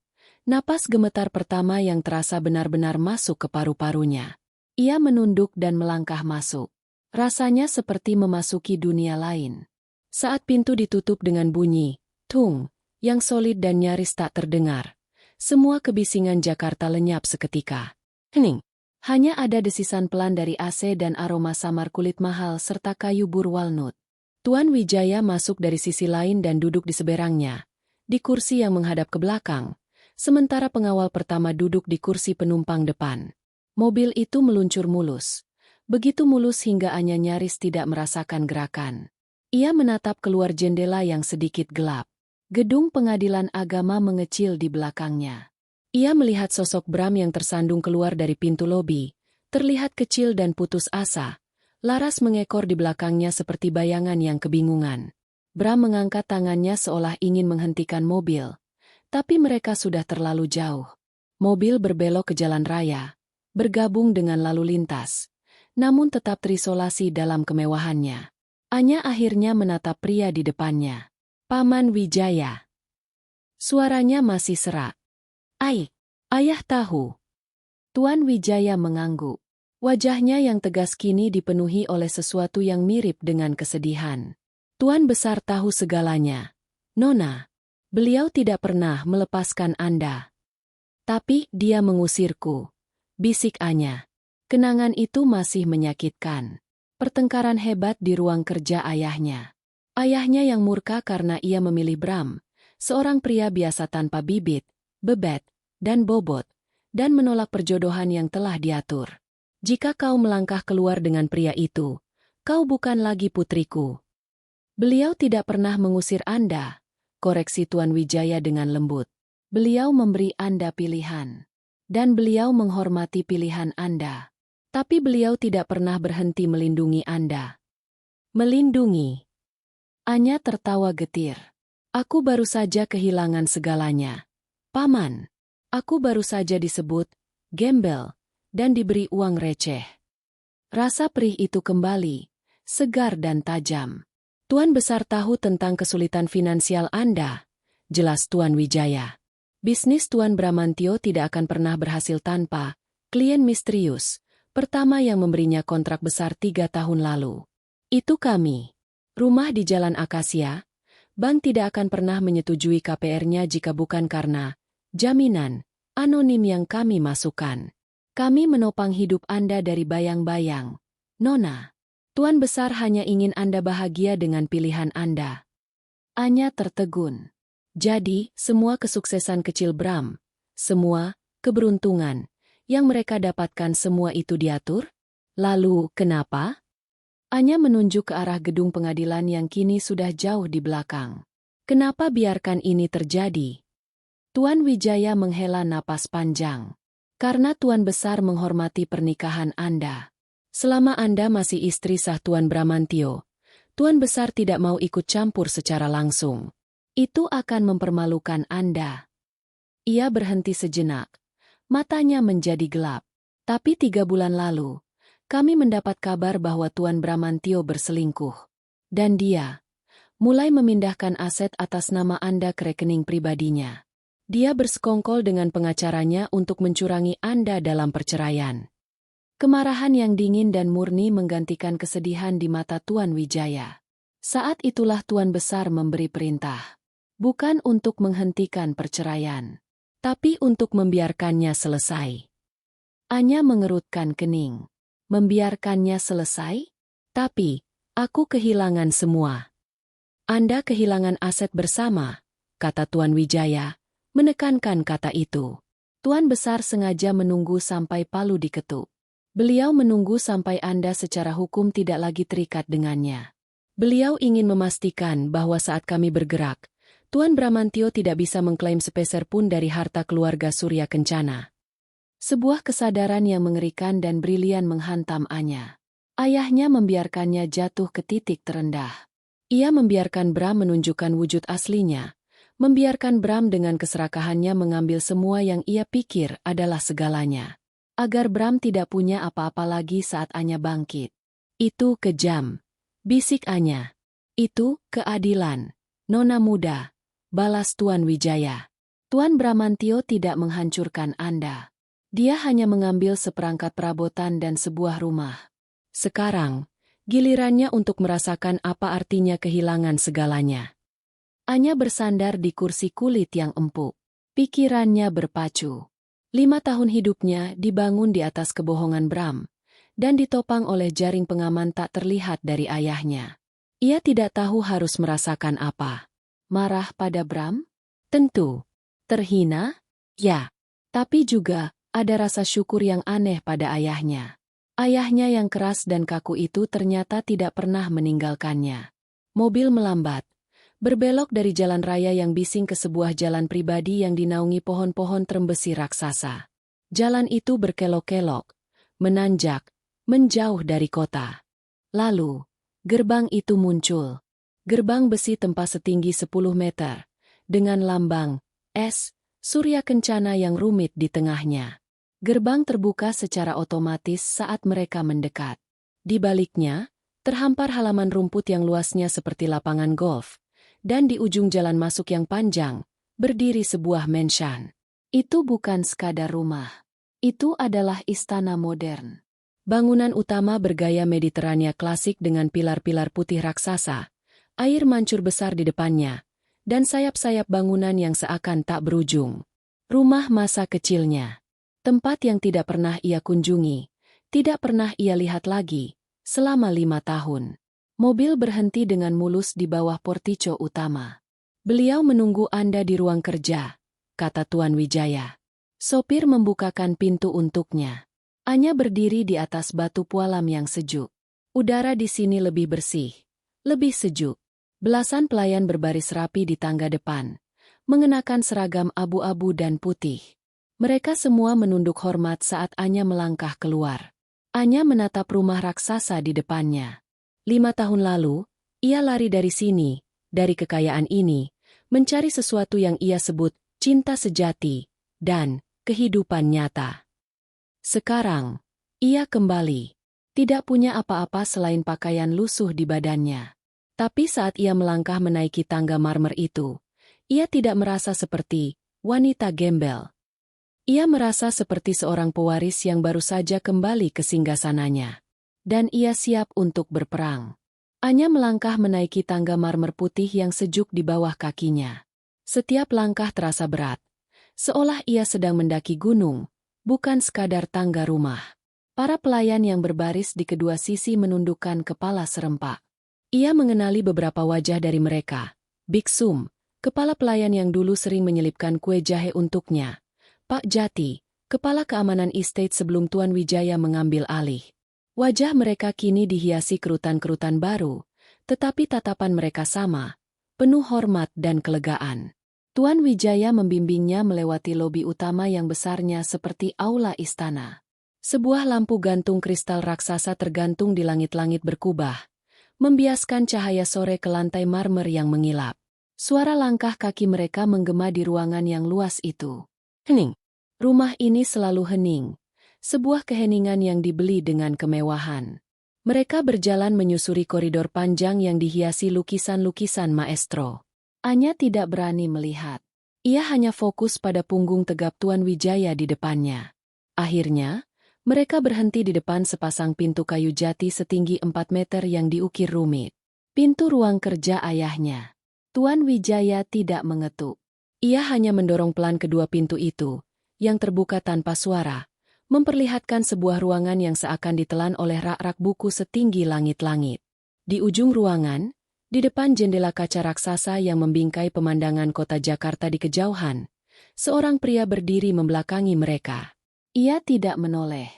Napas gemetar pertama yang terasa benar-benar masuk ke paru-parunya. Ia menunduk dan melangkah masuk. Rasanya seperti memasuki dunia lain. Saat pintu ditutup dengan bunyi, tung, yang solid dan nyaris tak terdengar, semua kebisingan Jakarta lenyap seketika. Hening. Hanya ada desisan pelan dari AC dan aroma samar kulit mahal serta kayu bur walnut. Tuan Wijaya masuk dari sisi lain dan duduk di seberangnya, di kursi yang menghadap ke belakang, sementara pengawal pertama duduk di kursi penumpang depan. Mobil itu meluncur mulus. Begitu mulus hingga Anya nyaris tidak merasakan gerakan. Ia menatap keluar jendela yang sedikit gelap. Gedung pengadilan agama mengecil di belakangnya. Ia melihat sosok Bram yang tersandung keluar dari pintu lobi, terlihat kecil dan putus asa. Laras mengekor di belakangnya seperti bayangan yang kebingungan. Bram mengangkat tangannya seolah ingin menghentikan mobil. Tapi mereka sudah terlalu jauh. Mobil berbelok ke jalan raya, bergabung dengan lalu lintas, namun tetap terisolasi dalam kemewahannya. Anya akhirnya menatap pria di depannya. Paman Wijaya. Suaranya masih serak. Ayah tahu." Tuan Wijaya mengangguk. Wajahnya yang tegas kini dipenuhi oleh sesuatu yang mirip dengan kesedihan. "Tuan besar tahu segalanya. Nona, beliau tidak pernah melepaskan Anda." "Tapi dia mengusirku," bisik Anya. Kenangan itu masih menyakitkan. Pertengkaran hebat di ruang kerja ayahnya. Ayahnya yang murka karena ia memilih Bram, seorang pria biasa tanpa bibit, bebet, dan bobot, dan menolak perjodohan yang telah diatur. "Jika kau melangkah keluar dengan pria itu, kau bukan lagi putriku." "Beliau tidak pernah mengusir Anda," koreksi Tuan Wijaya dengan lembut. "Beliau memberi Anda pilihan. Dan beliau menghormati pilihan Anda. Tapi beliau tidak pernah berhenti melindungi Anda." "Melindungi?" Anya tertawa getir. "Aku baru saja kehilangan segalanya. Paman, aku baru saja disebut gembel dan diberi uang receh." Rasa perih itu kembali, segar dan tajam. "Tuan besar tahu tentang kesulitan finansial Anda," jelas Tuan Wijaya. "Bisnis Tuan Bramantio tidak akan pernah berhasil tanpa klien misterius, pertama yang memberinya kontrak besar 3 tahun lalu. Itu kami. Rumah di Jalan Akasia, bank tidak akan pernah menyetujui KPR-nya jika bukan karena jaminan anonim yang kami masukkan. Kami menopang hidup Anda dari bayang-bayang. Nona, Tuan besar hanya ingin Anda bahagia dengan pilihan Anda." Anya tertegun. Jadi, semua kesuksesan kecil Bram, semua keberuntungan yang mereka dapatkan, semua itu diatur? Lalu, kenapa? Anya menunjuk ke arah gedung pengadilan yang kini sudah jauh di belakang. "Kenapa biarkan ini terjadi?" Tuan Wijaya menghela napas panjang. Karena Tuan Besar menghormati pernikahan Anda. Selama Anda masih istri sah Tuan Bramantio, Tuan Besar tidak mau ikut campur secara langsung. Itu akan mempermalukan Anda. Ia berhenti sejenak. Matanya menjadi gelap. Tapi 3 bulan lalu, kami mendapat kabar bahwa Tuan Bramantio berselingkuh. Dan dia mulai memindahkan aset atas nama Anda ke rekening pribadinya. Dia bersekongkol dengan pengacaranya untuk mencurangi Anda dalam perceraian. Kemarahan yang dingin dan murni menggantikan kesedihan di mata Tuan Wijaya. Saat itulah Tuan Besar memberi perintah. Bukan untuk menghentikan perceraian, tapi untuk membiarkannya selesai. Anya mengerutkan kening. Membiarkannya selesai? Tapi, aku kehilangan semua. Anda kehilangan aset bersama, kata Tuan Wijaya, menekankan kata itu. Tuan Besar sengaja menunggu sampai palu diketuk. Beliau menunggu sampai Anda secara hukum tidak lagi terikat dengannya. Beliau ingin memastikan bahwa saat kami bergerak, Tuan Bramantio tidak bisa mengklaim sepeser pun dari harta keluarga Surya Kencana. Sebuah kesadaran yang mengerikan dan brilian menghantam Anya. Ayahnya membiarkannya jatuh ke titik terendah. Ia membiarkan Bram menunjukkan wujud aslinya. Membiarkan Bram dengan keserakahannya mengambil semua yang ia pikir adalah segalanya. Agar Bram tidak punya apa-apa lagi saat Anya bangkit. Itu kejam. Bisik Anya. Itu keadilan. Nona muda. Balas Tuan Wijaya. Tuan Bramantio tidak menghancurkan Anda. Dia hanya mengambil seperangkat perabotan dan sebuah rumah. Sekarang, gilirannya untuk merasakan apa artinya kehilangan segalanya. Anya bersandar di kursi kulit yang empuk. Pikirannya berpacu. 5 tahun hidupnya dibangun di atas kebohongan Bram, dan ditopang oleh jaring pengaman tak terlihat dari ayahnya. Ia tidak tahu harus merasakan apa. Marah pada Bram? Tentu. Terhina? Ya. Tapi juga, ada rasa syukur yang aneh pada ayahnya. Ayahnya yang keras dan kaku itu ternyata tidak pernah meninggalkannya. Mobil melambat. Berbelok dari jalan raya yang bising ke sebuah jalan pribadi yang dinaungi pohon-pohon trembesi raksasa. Jalan itu berkelok-kelok, menanjak, menjauh dari kota. Lalu, gerbang itu muncul. Gerbang besi tempas setinggi 10 meter, dengan lambang S, Surya Kencana yang rumit di tengahnya. Gerbang terbuka secara otomatis saat mereka mendekat. Di baliknya, terhampar halaman rumput yang luasnya seperti lapangan golf. Dan di ujung jalan masuk yang panjang, berdiri sebuah mansion. Itu bukan sekadar rumah. Itu adalah istana modern. Bangunan utama bergaya Mediterania klasik dengan pilar-pilar putih raksasa, air mancur besar di depannya, dan sayap-sayap bangunan yang seakan tak berujung. Rumah masa kecilnya. Tempat yang tidak pernah ia kunjungi, tidak pernah ia lihat lagi, selama 5 tahun. Mobil berhenti dengan mulus di bawah portico utama. Beliau menunggu Anda di ruang kerja, kata Tuan Wijaya. Sopir membukakan pintu untuknya. Anya berdiri di atas batu pualam yang sejuk. Udara di sini lebih bersih, lebih sejuk. Belasan pelayan berbaris rapi di tangga depan, mengenakan seragam abu-abu dan putih. Mereka semua menunduk hormat saat Anya melangkah keluar. Anya menatap rumah raksasa di depannya. 5 tahun lalu, ia lari dari sini, dari kekayaan ini, mencari sesuatu yang ia sebut cinta sejati dan kehidupan nyata. Sekarang, ia kembali. Tidak punya apa-apa selain pakaian lusuh di badannya. Tapi saat ia melangkah menaiki tangga marmer itu, ia tidak merasa seperti wanita gembel. Ia merasa seperti seorang pewaris yang baru saja kembali ke singgasananya. Dan ia siap untuk berperang. Anya melangkah menaiki tangga marmer putih yang sejuk di bawah kakinya. Setiap langkah terasa berat, seolah ia sedang mendaki gunung, bukan sekadar tangga rumah. Para pelayan yang berbaris di kedua sisi menundukkan kepala serempak. Ia mengenali beberapa wajah dari mereka. Bik Sum, kepala pelayan yang dulu sering menyelipkan kue jahe untuknya. Pak Jati, kepala keamanan estate sebelum Tuan Wijaya mengambil alih. Wajah mereka kini dihiasi kerutan-kerutan baru, tetapi tatapan mereka sama, penuh hormat dan kelegaan. Tuan Wijaya membimbingnya melewati lobi utama yang besarnya seperti aula istana. Sebuah lampu gantung kristal raksasa tergantung di langit-langit berkubah, membiaskan cahaya sore ke lantai marmer yang mengilap. Suara langkah kaki mereka menggema di ruangan yang luas itu. Hening. Rumah ini selalu hening. Sebuah keheningan yang dibeli dengan kemewahan. Mereka berjalan menyusuri koridor panjang yang dihiasi lukisan-lukisan maestro. Anya tidak berani melihat. Ia hanya fokus pada punggung tegap Tuan Wijaya di depannya. Akhirnya, mereka berhenti di depan sepasang pintu kayu jati setinggi 4 meter yang diukir rumit. Pintu ruang kerja ayahnya. Tuan Wijaya tidak mengetuk. Ia hanya mendorong pelan kedua pintu itu, yang terbuka tanpa suara, memperlihatkan sebuah ruangan yang seakan ditelan oleh rak-rak buku setinggi langit-langit. Di ujung ruangan, di depan jendela kaca raksasa yang membingkai pemandangan kota Jakarta di kejauhan, seorang pria berdiri membelakangi mereka. Ia tidak menoleh.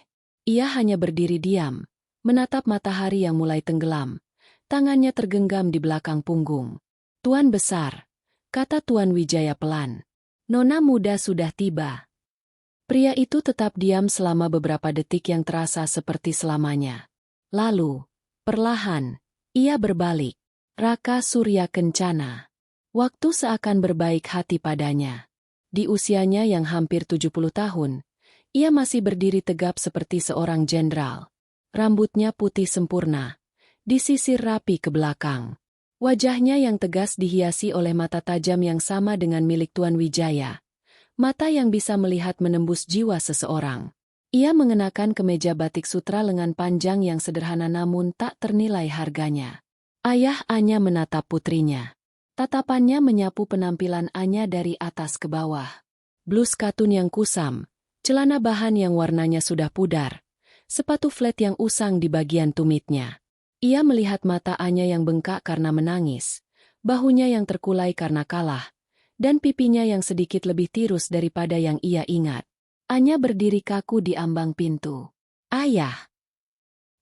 Ia hanya berdiri diam, menatap matahari yang mulai tenggelam. Tangannya tergenggam di belakang punggung. "Tuan besar," kata Tuan Wijaya pelan. "Nona muda sudah tiba." Pria itu tetap diam selama beberapa detik yang terasa seperti selamanya. Lalu, perlahan, ia berbalik. Raka Surya Kencana. Waktu seakan berbaik hati padanya. Di usianya yang hampir 70 tahun, ia masih berdiri tegap seperti seorang jenderal. Rambutnya putih sempurna, disisir rapi ke belakang. Wajahnya yang tegas dihiasi oleh mata tajam yang sama dengan milik Tuan Wijaya. Mata yang bisa melihat menembus jiwa seseorang. Ia mengenakan kemeja batik sutra lengan panjang yang sederhana namun tak ternilai harganya. Ayah Anya menatap putrinya. Tatapannya menyapu penampilan Anya dari atas ke bawah. Blus katun yang kusam, celana bahan yang warnanya sudah pudar, sepatu flat yang usang di bagian tumitnya. Ia melihat mata Anya yang bengkak karena menangis, bahunya yang terkulai karena kalah, dan pipinya yang sedikit lebih tirus daripada yang ia ingat. Anya berdiri kaku di ambang pintu. "Ayah!"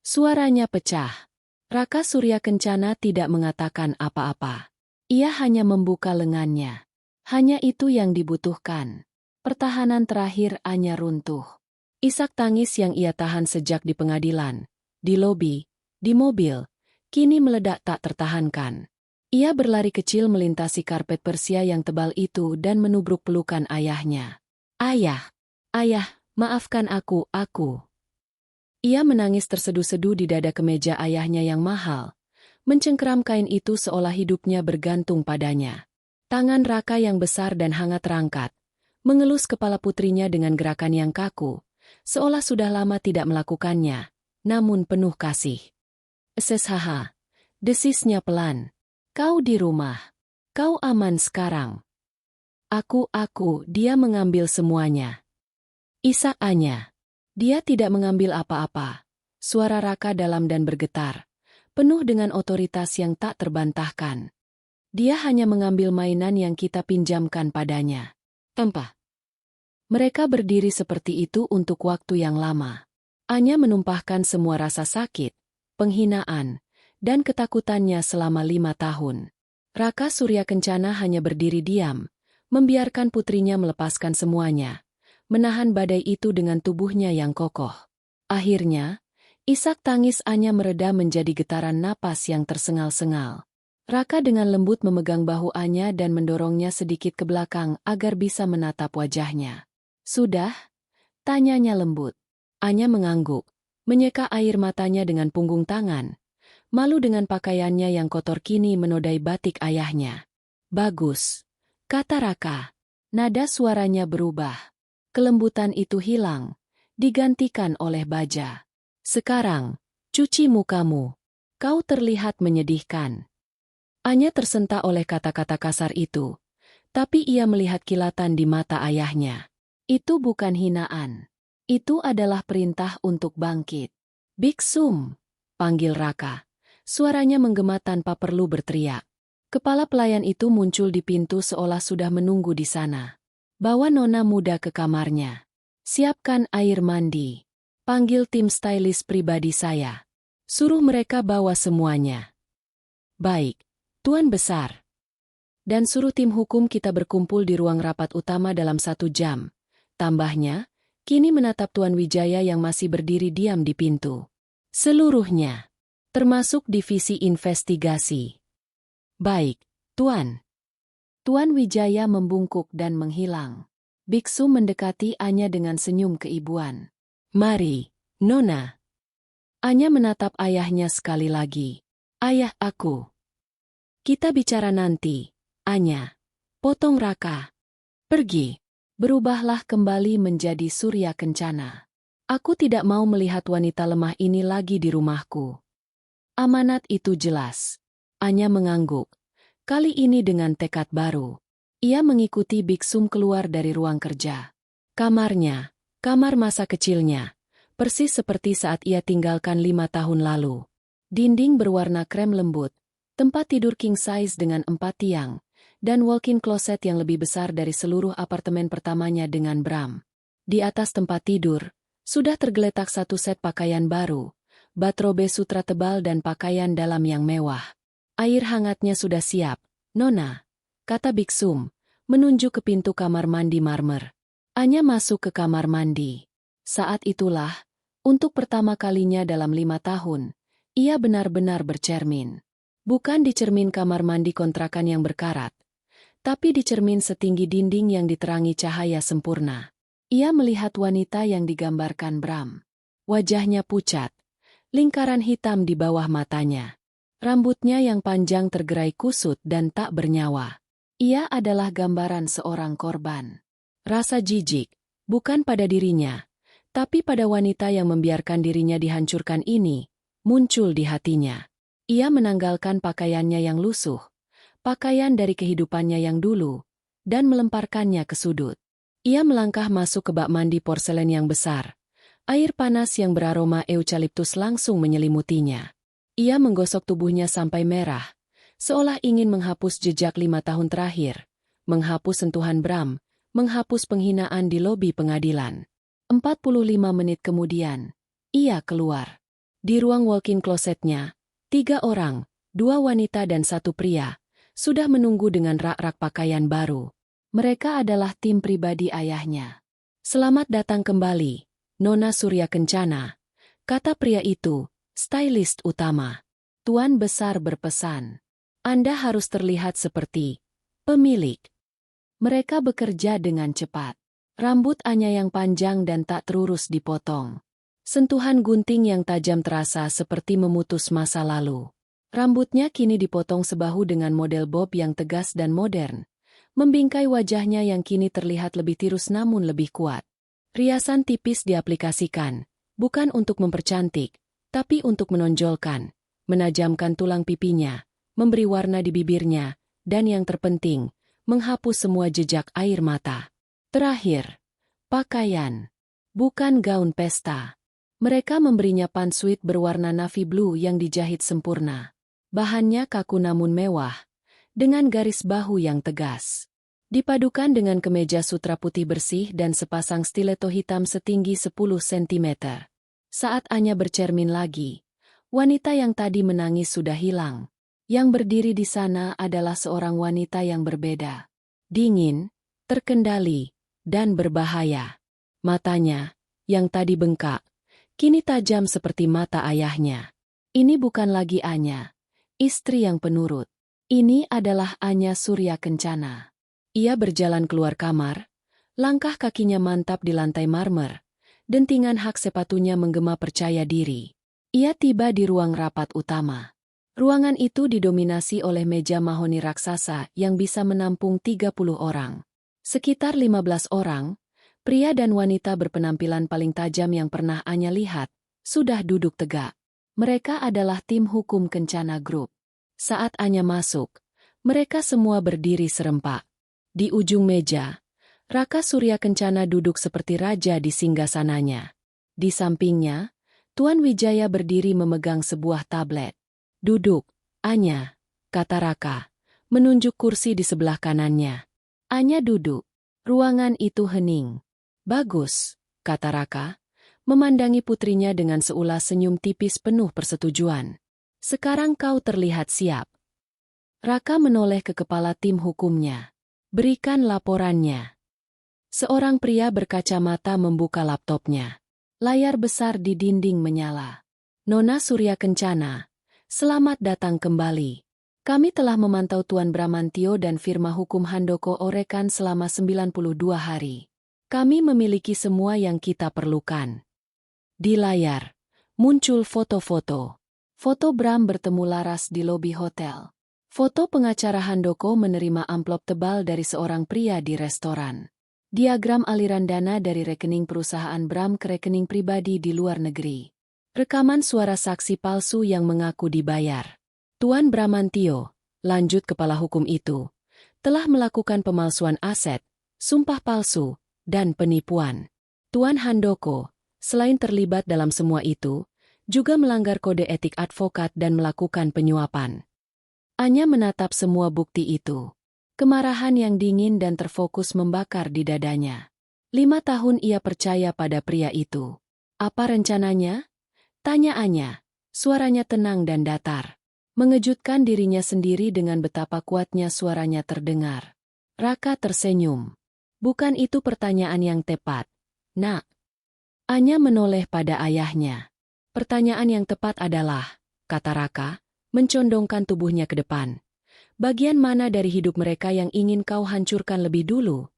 Suaranya pecah. Raka Surya Kencana tidak mengatakan apa-apa. Ia hanya membuka lengannya. Hanya itu yang dibutuhkan. Pertahanan terakhir Anya runtuh. Isak tangis yang ia tahan sejak di pengadilan, di lobi, di mobil, kini meledak tak tertahankan. Ia berlari kecil melintasi karpet Persia yang tebal itu dan menubruk pelukan ayahnya. "Ayah! Ayah, maafkan aku." Ia menangis terseduh-seduh di dada kemeja ayahnya yang mahal, mencengkeram kain itu seolah hidupnya bergantung padanya. Tangan Raka yang besar dan hangat terangkat, mengelus kepala putrinya dengan gerakan yang kaku, seolah sudah lama tidak melakukannya, namun penuh kasih. "SSHH," desisnya pelan. "Kau di rumah. Kau aman sekarang." Aku, dia mengambil semuanya." Isak Anya. "Dia tidak mengambil apa-apa." Suara Raka dalam dan bergetar, penuh dengan otoritas yang tak terbantahkan. "Dia hanya mengambil mainan yang kita pinjamkan padanya." Empah. Mereka berdiri seperti itu untuk waktu yang lama. Anya menumpahkan semua rasa sakit, penghinaan, dan ketakutannya selama 5 tahun. Raka Surya Kencana hanya berdiri diam, membiarkan putrinya melepaskan semuanya, menahan badai itu dengan tubuhnya yang kokoh. Akhirnya, isak tangis Anya mereda menjadi getaran napas yang tersengal-sengal. Raka dengan lembut memegang bahu Anya dan mendorongnya sedikit ke belakang agar bisa menatap wajahnya. "Sudah?" tanyanya lembut. Anya mengangguk, menyeka air matanya dengan punggung tangan. Malu dengan pakaiannya yang kotor kini menodai batik ayahnya. "Bagus," kata Raka. Nada suaranya berubah. Kelembutan itu hilang, digantikan oleh baja. "Sekarang, cuci mukamu. Kau terlihat menyedihkan." Anya tersentak oleh kata-kata kasar itu, tapi ia melihat kilatan di mata ayahnya. Itu bukan hinaan. Itu adalah perintah untuk bangkit. "Biksum," panggil Raka. Suaranya menggema tanpa perlu berteriak. Kepala pelayan itu muncul di pintu seolah sudah menunggu di sana. "Bawa nona muda ke kamarnya. Siapkan air mandi. Panggil tim stylist pribadi saya. Suruh mereka bawa semuanya." "Baik, Tuan Besar." Dan suruh tim hukum kita berkumpul di ruang rapat utama dalam 1 jam. Tambahnya, kini menatap Tuan Wijaya yang masih berdiri diam di pintu. Seluruhnya, termasuk divisi investigasi. Baik, Tuan. Tuan Wijaya membungkuk dan menghilang. Biksu mendekati Anya dengan senyum keibuan. Mari, Nona. Anya menatap ayahnya sekali lagi. Ayah aku. Kita bicara nanti, Anya. Potong Raka. Pergi. Berubahlah kembali menjadi Surya Kencana. Aku tidak mau melihat wanita lemah ini lagi di rumahku. Amanat itu jelas. Anya mengangguk. Kali ini dengan tekad baru. Ia mengikuti Biksum keluar dari ruang kerja. Kamarnya, kamar masa kecilnya, persis seperti saat ia tinggalkan 5 tahun lalu. Dinding berwarna krem lembut, tempat tidur king size dengan 4 tiang, dan walk-in closet yang lebih besar dari seluruh apartemen pertamanya dengan Bram. Di atas tempat tidur, sudah tergeletak 1 set pakaian baru, bathrobe sutra tebal dan pakaian dalam yang mewah. Air hangatnya sudah siap, Nona, kata Biksum, menunjuk ke pintu kamar mandi marmer. Anya masuk ke kamar mandi. Saat itulah, untuk pertama kalinya dalam 5 tahun, ia benar-benar bercermin. Bukan di cermin kamar mandi kontrakan yang berkarat, tapi di cermin setinggi dinding yang diterangi cahaya sempurna. Ia melihat wanita yang digambarkan Bram. Wajahnya pucat, lingkaran hitam di bawah matanya. Rambutnya yang panjang tergerai kusut dan tak bernyawa. Ia adalah gambaran seorang korban. Rasa jijik, bukan pada dirinya, tapi pada wanita yang membiarkan dirinya dihancurkan ini, muncul di hatinya. Ia menanggalkan pakaiannya yang lusuh, pakaian dari kehidupannya yang dulu, dan melemparkannya ke sudut. Ia melangkah masuk ke bak mandi porselen yang besar. Air panas yang beraroma eukaliptus langsung menyelimutinya. Ia menggosok tubuhnya sampai merah, seolah ingin menghapus jejak 5 tahun terakhir, menghapus sentuhan Bram, menghapus penghinaan di lobi pengadilan. 45 menit kemudian, ia keluar. Di ruang walk-in closetnya, 3 orang, 2 wanita dan 1 pria, sudah menunggu dengan rak-rak pakaian baru. Mereka adalah tim pribadi ayahnya. Selamat datang kembali, Nona Surya Kencana, kata pria itu, stylist utama. Tuan Besar berpesan, Anda harus terlihat seperti pemilik. Mereka bekerja dengan cepat. Rambut Anya yang panjang dan tak terurus dipotong. Sentuhan gunting yang tajam terasa seperti memutus masa lalu. Rambutnya kini dipotong sebahu dengan model bob yang tegas dan modern, membingkai wajahnya yang kini terlihat lebih tirus namun lebih kuat. Riasan tipis diaplikasikan, bukan untuk mempercantik, tapi untuk menonjolkan, menajamkan tulang pipinya, memberi warna di bibirnya, dan yang terpenting, menghapus semua jejak air mata. Terakhir, pakaian, bukan gaun pesta. Mereka memberinya pantsuit berwarna navy blue yang dijahit sempurna. Bahannya kaku namun mewah, dengan garis bahu yang tegas. Dipadukan dengan kemeja sutra putih bersih dan sepasang stiletto hitam setinggi 10 cm. Saat Anya bercermin lagi, wanita yang tadi menangis sudah hilang. Yang berdiri di sana adalah seorang wanita yang berbeda. Dingin, terkendali, dan berbahaya. Matanya, yang tadi bengkak, kini tajam seperti mata ayahnya. Ini bukan lagi Anya, istri yang penurut. Ini adalah Anya Surya Kencana. Ia berjalan keluar kamar, langkah kakinya mantap di lantai marmer, dentingan hak sepatunya menggema percaya diri. Ia tiba di ruang rapat utama. Ruangan itu didominasi oleh meja mahoni raksasa yang bisa menampung 30 orang. Sekitar 15 orang, pria dan wanita berpenampilan paling tajam yang pernah Anya lihat, sudah duduk tegak. Mereka adalah tim hukum Kencana Group. Saat Anya masuk, mereka semua berdiri serempak. Di ujung meja, Raka Surya Kencana duduk seperti raja di singgasananya. Di sampingnya, Tuan Wijaya berdiri memegang sebuah tablet. Duduk, Anya, kata Raka, menunjuk kursi di sebelah kanannya. Anya duduk. Ruangan itu hening. Bagus, kata Raka, memandangi putrinya dengan seulas senyum tipis penuh persetujuan. Sekarang kau terlihat siap. Raka menoleh ke kepala tim hukumnya. Berikan laporannya. Seorang pria berkacamata membuka laptopnya. Layar besar di dinding menyala. Nona Surya Kencana, selamat datang kembali. Kami telah memantau Tuan Bramantio dan firma hukum Handoko Orekan selama 92 hari. Kami memiliki semua yang kita perlukan. Di layar, muncul foto-foto. Foto Bram bertemu Laras di lobi hotel. Foto pengacara Handoko menerima amplop tebal dari seorang pria di restoran. Diagram aliran dana dari rekening perusahaan Bram ke rekening pribadi di luar negeri. Rekaman suara saksi palsu yang mengaku dibayar. Tuan Bramantio, lanjut kepala hukum itu, telah melakukan pemalsuan aset, sumpah palsu, dan penipuan. Tuan Handoko, selain terlibat dalam semua itu, juga melanggar kode etik advokat dan melakukan penyuapan. Anya menatap semua bukti itu. Kemarahan yang dingin dan terfokus membakar di dadanya. 5 tahun ia percaya pada pria itu. Apa rencananya? Tanya Anya. Suaranya tenang dan datar. Mengejutkan dirinya sendiri dengan betapa kuatnya suaranya terdengar. Raka tersenyum. Bukan itu pertanyaan yang tepat, Nak. Anya menoleh pada ayahnya. Pertanyaan yang tepat adalah, kata Raka, mencondongkan tubuhnya ke depan. Bagian mana dari hidup mereka yang ingin kau hancurkan lebih dulu?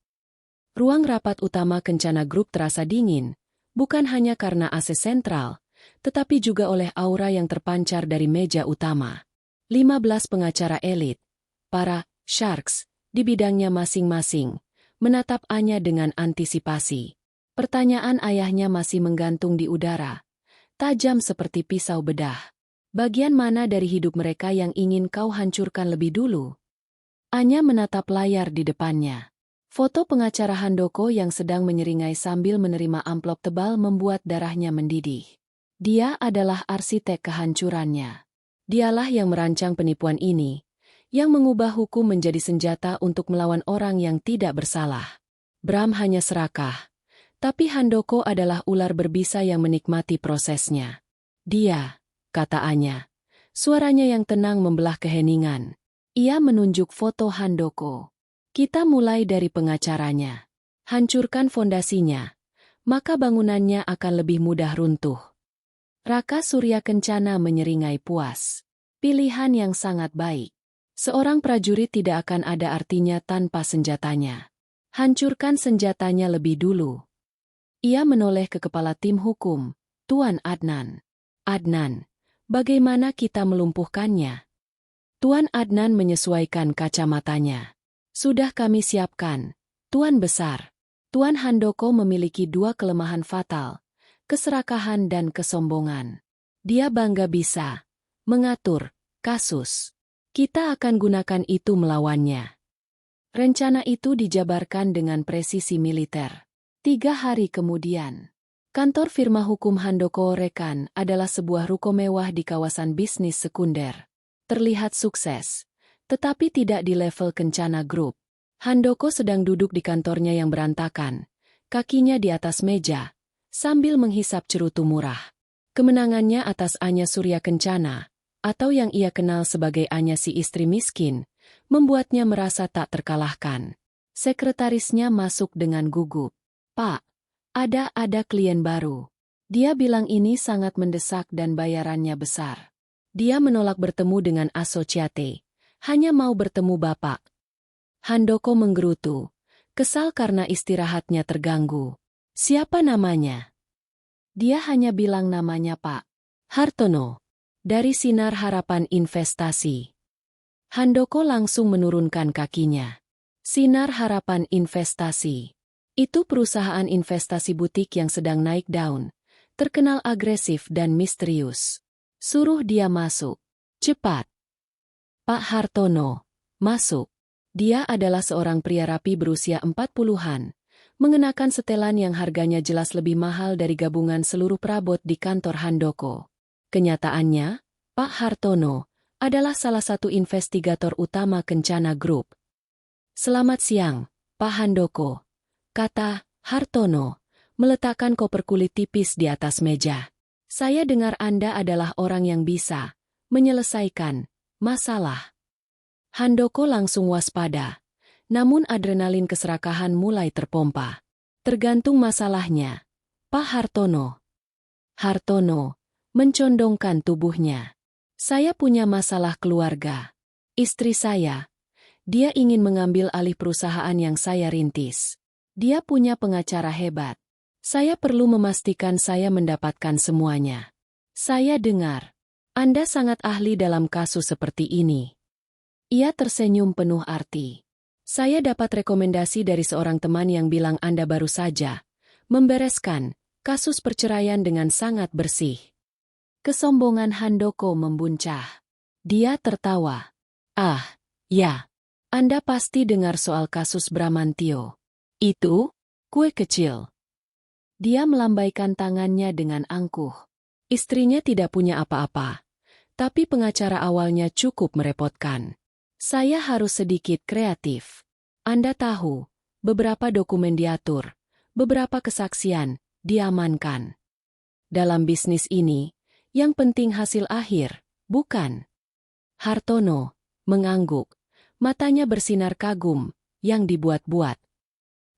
Ruang rapat utama Kencana Group terasa dingin, bukan hanya karena AC sentral, tetapi juga oleh aura yang terpancar dari meja utama. 15 pengacara elit, para sharks, di bidangnya masing-masing, menatap Anya dengan antisipasi. Pertanyaan ayahnya masih menggantung di udara, tajam seperti pisau bedah. Bagian mana dari hidup mereka yang ingin kau hancurkan lebih dulu? Anya menatap layar di depannya. Foto pengacara Handoko yang sedang menyeringai sambil menerima amplop tebal membuat darahnya mendidih. Dia adalah arsitek kehancurannya. Dialah yang merancang penipuan ini, yang mengubah hukum menjadi senjata untuk melawan orang yang tidak bersalah. Bram hanya serakah, tapi Handoko adalah ular berbisa yang menikmati prosesnya. Dia, kata Anya. Suaranya yang tenang membelah keheningan. Ia menunjuk foto Handoko. Kita mulai dari pengacaranya. Hancurkan fondasinya, maka bangunannya akan lebih mudah runtuh. Raka Surya Kencana menyeringai puas. Pilihan yang sangat baik. Seorang prajurit tidak akan ada artinya tanpa senjatanya. Hancurkan senjatanya lebih dulu. Ia menoleh ke kepala tim hukum, Tuan Adnan. Adnan. Bagaimana kita melumpuhkannya? Tuan Adnan menyesuaikan kacamatanya. Sudah kami siapkan, Tuan Besar. Tuan Handoko memiliki 2 kelemahan fatal, keserakahan dan kesombongan. Dia bangga bisa mengatur kasus. Kita akan gunakan itu melawannya. Rencana itu dijabarkan dengan presisi militer. 3 hari kemudian. Kantor firma hukum Handoko Orekan adalah sebuah ruko mewah di kawasan bisnis sekunder. Terlihat sukses, tetapi tidak di level Kencana Group. Handoko sedang duduk di kantornya yang berantakan, kakinya di atas meja, sambil menghisap cerutu murah. Kemenangannya atas Anya Surya Kencana, atau yang ia kenal sebagai Anya si istri miskin, membuatnya merasa tak terkalahkan. Sekretarisnya masuk dengan gugup. Pak, ada klien baru. Dia bilang ini sangat mendesak dan bayarannya besar. Dia menolak bertemu dengan asosiate. Hanya mau bertemu Bapak. Handoko menggerutu. Kesal karena istirahatnya terganggu. Siapa namanya? Dia hanya bilang namanya Pak Hartono. Dari Sinar Harapan Investasi. Handoko langsung menurunkan kakinya. Sinar Harapan Investasi. Itu perusahaan investasi butik yang sedang naik daun, terkenal agresif dan misterius. Suruh dia masuk. Cepat. Pak Hartono, masuk. Dia adalah seorang pria rapi berusia 40-an, mengenakan setelan yang harganya jelas lebih mahal dari gabungan seluruh perabot di kantor Handoko. Kenyataannya, Pak Hartono adalah salah satu investigator utama Kencana Group. Selamat siang, Pak Handoko. Kata Hartono, meletakkan koper kulit tipis di atas meja. Saya dengar Anda adalah orang yang bisa menyelesaikan masalah. Handoko langsung waspada. Namun adrenalin keserakahan mulai terpompa. Tergantung masalahnya, Pak Hartono. Hartono mencondongkan tubuhnya. Saya punya masalah keluarga. Istri saya, dia ingin mengambil alih perusahaan yang saya rintis. Dia punya pengacara hebat. Saya perlu memastikan saya mendapatkan semuanya. Saya dengar, Anda sangat ahli dalam kasus seperti ini. Ia tersenyum penuh arti. Saya dapat rekomendasi dari seorang teman yang bilang Anda baru saja membereskan kasus perceraian dengan sangat bersih. Kesombongan Handoko membuncah. Dia tertawa. Ah, ya. Anda pasti dengar soal kasus Bramantio. Itu, kue kecil. Dia melambaikan tangannya dengan angkuh. Istrinya tidak punya apa-apa. Tapi pengacara awalnya cukup merepotkan. Saya harus sedikit kreatif. Anda tahu, beberapa dokumen diatur, beberapa kesaksian diamankan. Dalam bisnis ini, yang penting hasil akhir, bukan? Hartono mengangguk, matanya bersinar kagum, yang dibuat-buat.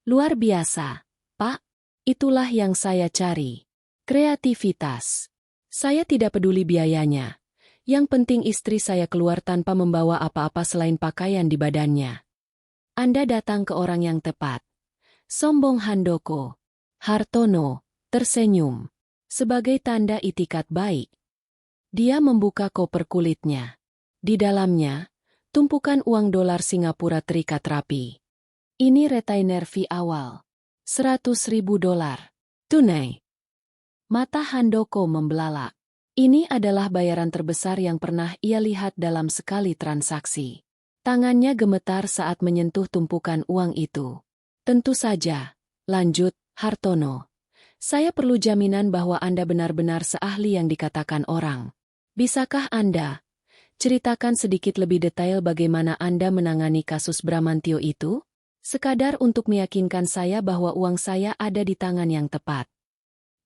Luar biasa, Pak. Itulah yang saya cari. Kreativitas. Saya tidak peduli biayanya. Yang penting istri saya keluar tanpa membawa apa-apa selain pakaian di badannya. Anda datang ke orang yang tepat. Sombong Handoko. Hartono tersenyum. Sebagai tanda itikat baik. Dia membuka koper kulitnya. Di dalamnya, tumpukan uang dolar Singapura terikat rapi. Ini retainer fee awal. $100.000. Tunai. Mata Handoko membelalak. Ini adalah bayaran terbesar yang pernah ia lihat dalam sekali transaksi. Tangannya gemetar saat menyentuh tumpukan uang itu. Tentu saja, lanjut, Hartono. Saya perlu jaminan bahwa Anda benar-benar seahli yang dikatakan orang. Bisakah Anda ceritakan sedikit lebih detail bagaimana Anda menangani kasus Bramantio itu? Sekadar untuk meyakinkan saya bahwa uang saya ada di tangan yang tepat.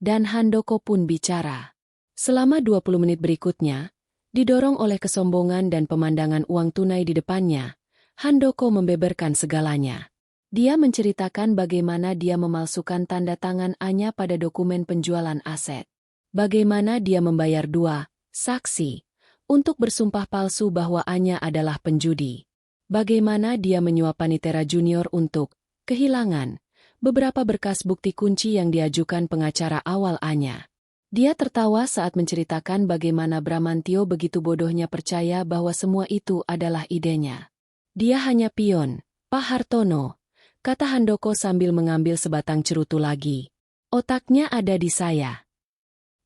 Dan Handoko pun bicara. Selama 20 menit berikutnya, didorong oleh kesombongan dan pemandangan uang tunai di depannya, Handoko membeberkan segalanya. Dia menceritakan bagaimana dia memalsukan tanda tangan Anya pada dokumen penjualan aset. Bagaimana dia membayar 2 saksi untuk bersumpah palsu bahwa Anya adalah penjudi. Bagaimana dia menyuap Panitera Junior untuk kehilangan beberapa berkas bukti kunci yang diajukan pengacara awal Anya. Dia tertawa saat menceritakan bagaimana Bramantio begitu bodohnya percaya bahwa semua itu adalah idenya. Dia hanya pion, Pak Hartono, kata Handoko sambil mengambil sebatang cerutu lagi. Otaknya ada di saya.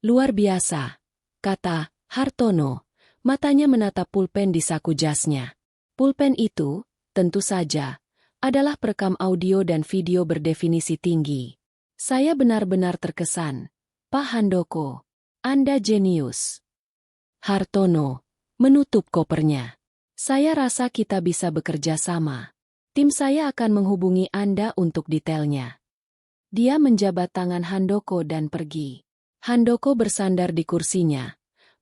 Luar biasa, kata Hartono, matanya menatap pulpen di saku jasnya. Pulpen itu, tentu saja, adalah perekam audio dan video berdefinisi tinggi. Saya benar-benar terkesan. Pak Handoko, Anda jenius. Hartono menutup kopernya. Saya rasa kita bisa bekerja sama. Tim saya akan menghubungi Anda untuk detailnya. Dia menjabat tangan Handoko dan pergi. Handoko bersandar di kursinya,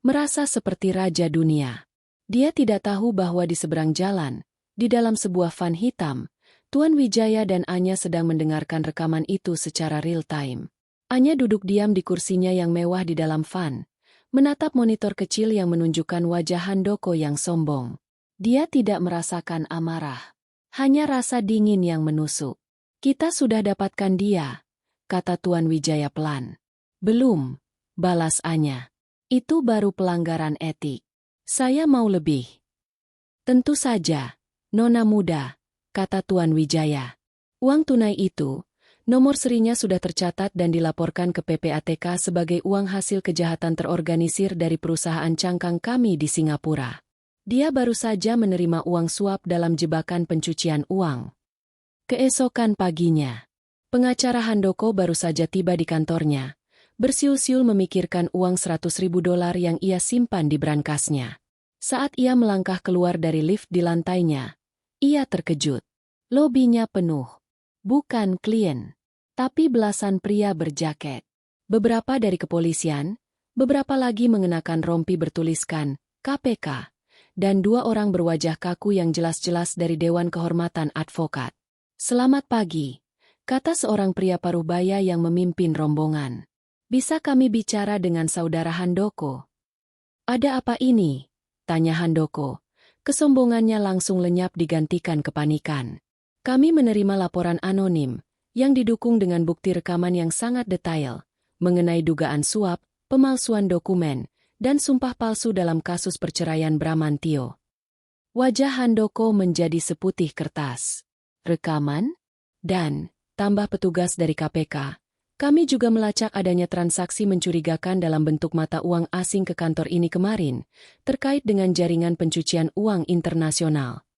merasa seperti raja dunia. Dia tidak tahu bahwa di seberang jalan, di dalam sebuah van hitam, Tuan Wijaya dan Anya sedang mendengarkan rekaman itu secara real-time. Anya duduk diam di kursinya yang mewah di dalam van, menatap monitor kecil yang menunjukkan wajah Handoko yang sombong. Dia tidak merasakan amarah, hanya rasa dingin yang menusuk. Kita sudah dapatkan dia, kata Tuan Wijaya pelan. Belum, balas Anya. Itu baru pelanggaran etik. Saya mau lebih. Tentu saja, Nona muda, kata Tuan Wijaya. Uang tunai itu, nomor serinya sudah tercatat dan dilaporkan ke PPATK sebagai uang hasil kejahatan terorganisir dari perusahaan cangkang kami di Singapura. Dia baru saja menerima uang suap dalam jebakan pencucian uang. Keesokan paginya, pengacara Handoko baru saja tiba di kantornya, bersiul-siul memikirkan uang $100.000 yang ia simpan di brankasnya. Saat ia melangkah keluar dari lift di lantainya, ia terkejut. Lobinya penuh. Bukan klien, tapi belasan pria berjaket. Beberapa dari kepolisian, beberapa lagi mengenakan rompi bertuliskan KPK, dan 2 orang berwajah kaku yang jelas-jelas dari Dewan Kehormatan Advokat. "Selamat pagi," kata seorang pria parubaya yang memimpin rombongan. "Bisa kami bicara dengan saudara Handoko?" "Ada apa ini?" tanya Handoko. Kesombongannya langsung lenyap digantikan kepanikan. "Kami menerima laporan anonim, yang didukung dengan bukti rekaman yang sangat detail, mengenai dugaan suap, pemalsuan dokumen, dan sumpah palsu dalam kasus perceraian Bramantio." Wajah Handoko menjadi seputih kertas. "Rekaman? Dan, tambah petugas dari KPK, kami juga melacak adanya transaksi mencurigakan dalam bentuk mata uang asing ke kantor ini kemarin, terkait dengan jaringan pencucian uang internasional."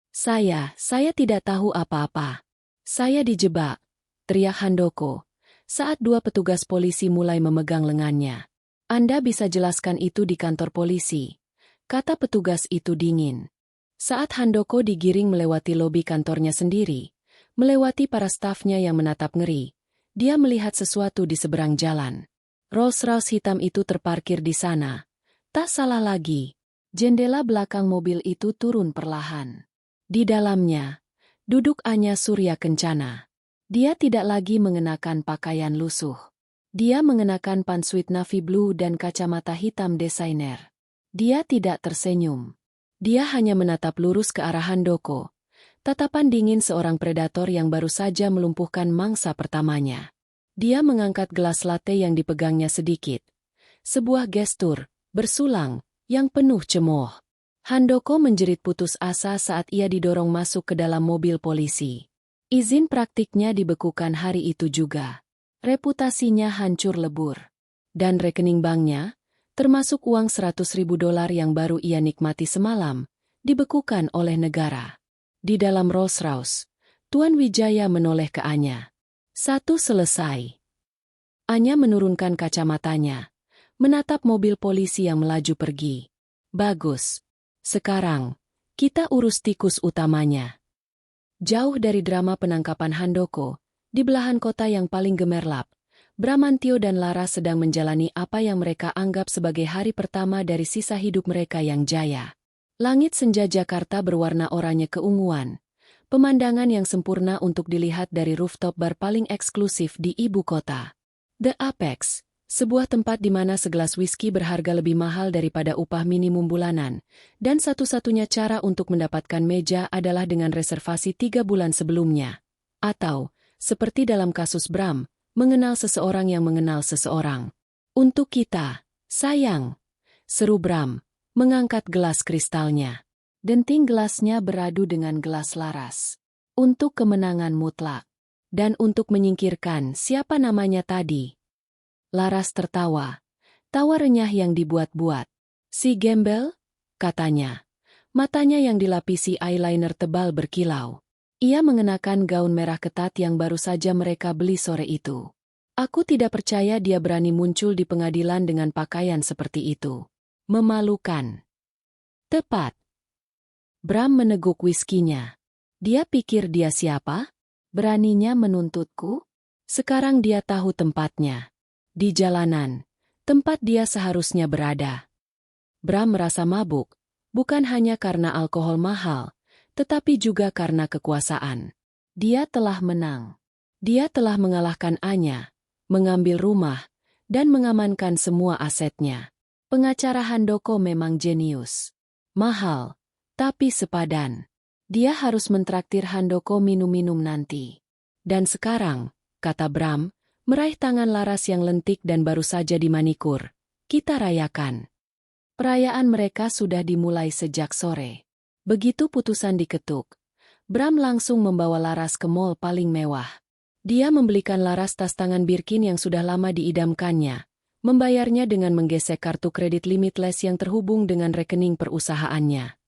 Saya tidak tahu apa-apa. Saya dijebak," teriak Handoko, saat 2 petugas polisi mulai memegang lengannya. "Anda bisa jelaskan itu di kantor polisi," kata petugas itu dingin. Saat Handoko digiring melewati lobi kantornya sendiri, melewati para stafnya yang menatap ngeri, dia melihat sesuatu di seberang jalan. Rolls-Royce hitam itu terparkir di sana. Tak salah lagi, jendela belakang mobil itu turun perlahan. Di dalamnya, duduk Anya Surya Kencana. Dia tidak lagi mengenakan pakaian lusuh. Dia mengenakan pantsuit navy blue dan kacamata hitam desainer. Dia tidak tersenyum. Dia hanya menatap lurus ke arah Handoko. Tatapan dingin seorang predator yang baru saja melumpuhkan mangsa pertamanya. Dia mengangkat gelas latte yang dipegangnya sedikit. Sebuah gestur, bersulang, yang penuh cemooh. Handoko menjerit putus asa saat ia didorong masuk ke dalam mobil polisi. Izin praktiknya dibekukan hari itu juga. Reputasinya hancur lebur. Dan rekening banknya, termasuk uang $100.000 yang baru ia nikmati semalam, dibekukan oleh negara. Di dalam Rolls-Royce, Tuan Wijaya menoleh ke Anya. "Satu selesai." Anya menurunkan kacamatanya, menatap mobil polisi yang melaju pergi. "Bagus. Sekarang, kita urus tikus utamanya." Jauh dari drama penangkapan Handoko, di belahan kota yang paling gemerlap, Bramantio dan Lara sedang menjalani apa yang mereka anggap sebagai hari pertama dari sisa hidup mereka yang jaya. Langit senja Jakarta berwarna oranye keunguan, pemandangan yang sempurna untuk dilihat dari rooftop bar paling eksklusif di ibu kota. The Apex, sebuah tempat di mana segelas whisky berharga lebih mahal daripada upah minimum bulanan, dan satu-satunya cara untuk mendapatkan meja adalah dengan reservasi 3 bulan sebelumnya. Atau, seperti dalam kasus Bram, mengenal seseorang yang mengenal seseorang. "Untuk kita, sayang," seru Bram, mengangkat gelas kristalnya. Denting gelasnya beradu dengan gelas Laras. "Untuk kemenangan mutlak. Dan untuk menyingkirkan siapa namanya tadi." Laras tertawa. Tawa renyah yang dibuat-buat. "Si gembel?" katanya. Matanya yang dilapisi eyeliner tebal berkilau. Ia mengenakan gaun merah ketat yang baru saja mereka beli sore itu. "Aku tidak percaya dia berani muncul di pengadilan dengan pakaian seperti itu. Memalukan." "Tepat." Bram meneguk whiskinya. Dia pikir dia siapa? Beraninya menuntutku? Sekarang dia tahu tempatnya. Di jalanan, tempat dia seharusnya berada. Bram merasa mabuk, bukan hanya karena alkohol mahal, tetapi juga karena kekuasaan. Dia telah menang. Dia telah mengalahkan Anya, mengambil rumah, dan mengamankan semua asetnya. Pengacara Handoko memang jenius. Mahal, tapi sepadan. Dia harus mentraktir Handoko minum-minum nanti. "Dan sekarang," kata Bram, meraih tangan Laras yang lentik dan baru saja dimanikur, "kita rayakan." Perayaan mereka sudah dimulai sejak sore. Begitu putusan diketuk, Bram langsung membawa Laras ke mall paling mewah. Dia membelikan Laras tas tangan Birkin yang sudah lama diidamkannya, membayarnya dengan menggesek kartu kredit limitless yang terhubung dengan rekening perusahaannya.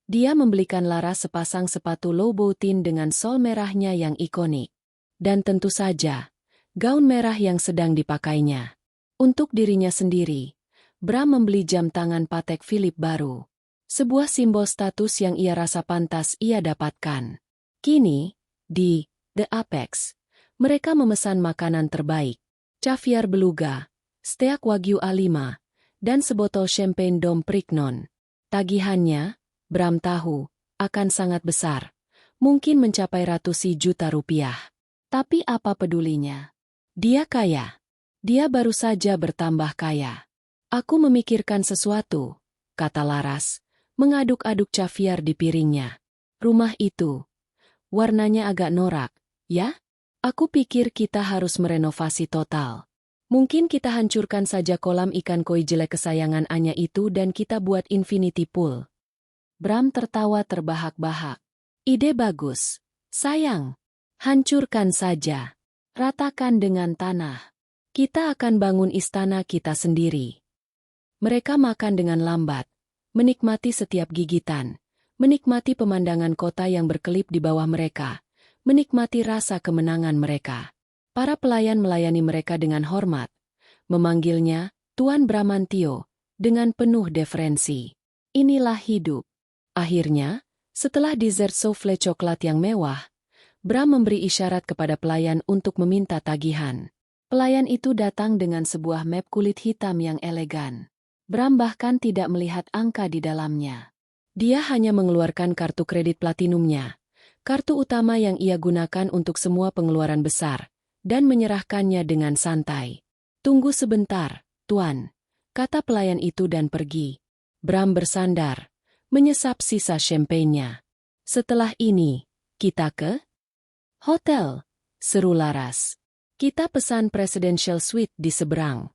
Dia membelikan Laras sepasang sepatu Louboutin dengan sol merahnya yang ikonik. Dan tentu saja, gaun merah yang sedang dipakainya. Untuk dirinya sendiri, Bram membeli jam tangan Patek Philippe baru. Sebuah simbol status yang ia rasa pantas ia dapatkan. Kini, di The Apex, mereka memesan makanan terbaik, caviar beluga, steak wagyu A5, dan sebotol champagne Dom Perignon. Tagihannya, Bram tahu, akan sangat besar. Mungkin mencapai ratusan juta rupiah. Tapi apa pedulinya? Dia kaya. Dia baru saja bertambah kaya. Aku memikirkan sesuatu, kata Laras, mengaduk-aduk caviar di piringnya. Rumah itu, warnanya agak norak, ya? Aku pikir kita harus merenovasi total. Mungkin kita hancurkan saja kolam ikan koi jelek kesayangan Anya itu dan kita buat infinity pool. Bram tertawa terbahak-bahak. Ide bagus. Sayang. Hancurkan saja. Ratakan dengan tanah. Kita akan bangun istana kita sendiri. Mereka makan dengan lambat, menikmati setiap gigitan, menikmati pemandangan kota yang berkelip di bawah mereka, menikmati rasa kemenangan mereka. Para pelayan melayani mereka dengan hormat, memanggilnya Tuan Bramantio dengan penuh deferensi. Inilah hidup. Akhirnya, setelah dessert souffle coklat yang mewah, Bram memberi isyarat kepada pelayan untuk meminta tagihan. Pelayan itu datang dengan sebuah map kulit hitam yang elegan. Bram bahkan tidak melihat angka di dalamnya. Dia hanya mengeluarkan kartu kredit platinumnya, kartu utama yang ia gunakan untuk semua pengeluaran besar, dan menyerahkannya dengan santai. Tunggu sebentar, Tuan, kata pelayan itu dan pergi. Bram bersandar, menyesap sisa champagne-nya. Setelah ini, kita ke hotel, seru Laras. Kita pesan presidential suite di seberang.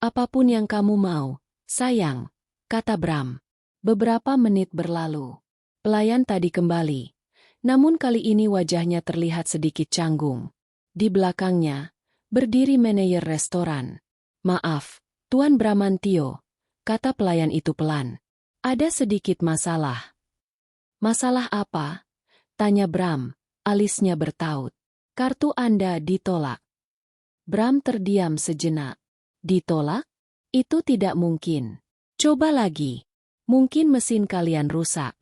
Apapun yang kamu mau, sayang, kata Bram. Beberapa menit berlalu. Pelayan tadi kembali. Namun kali ini wajahnya terlihat sedikit canggung. Di belakangnya, berdiri manajer restoran. Maaf, Tuan Bramantio, kata pelayan itu pelan. Ada sedikit masalah. Masalah apa? Tanya Bram, alisnya bertaut. Kartu Anda ditolak. Bram terdiam sejenak. Ditolak? Itu tidak mungkin. Coba lagi. Mungkin mesin kalian rusak.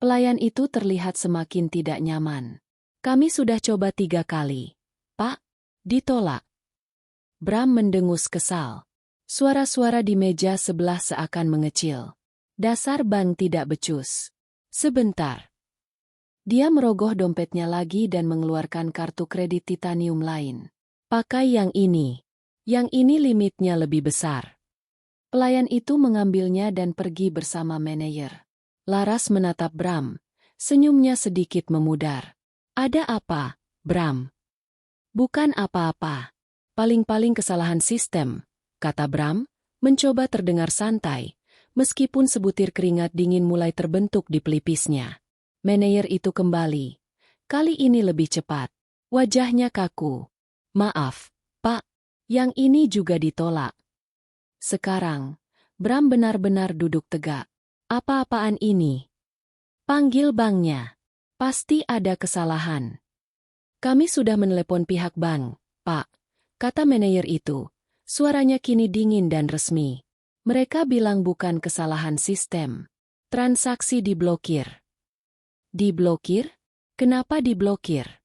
Pelayan itu terlihat semakin tidak nyaman. Kami sudah coba 3 kali. Pak, ditolak. Bram mendengus kesal. Suara-suara di meja sebelah seakan mengecil. Dasar bank tidak becus. Sebentar. Dia merogoh dompetnya lagi dan mengeluarkan kartu kredit titanium lain. Pakai yang ini. Yang ini limitnya lebih besar. Pelayan itu mengambilnya dan pergi bersama manajer. Laras menatap Bram. Senyumnya sedikit memudar. Ada apa, Bram? Bukan apa-apa. Paling-paling kesalahan sistem, kata Bram, mencoba terdengar santai. Meskipun sebutir keringat dingin mulai terbentuk di pelipisnya. Manajer itu kembali. Kali ini lebih cepat. Wajahnya kaku. Maaf, Pak. Yang ini juga ditolak. Sekarang, Bram benar-benar duduk tegak. Apa-apaan ini? Panggil banknya. Pasti ada kesalahan. Kami sudah menelepon pihak bank, Pak. Kata manajer itu. Suaranya kini dingin dan resmi. Mereka bilang bukan kesalahan sistem. Transaksi diblokir. Diblokir? Kenapa diblokir?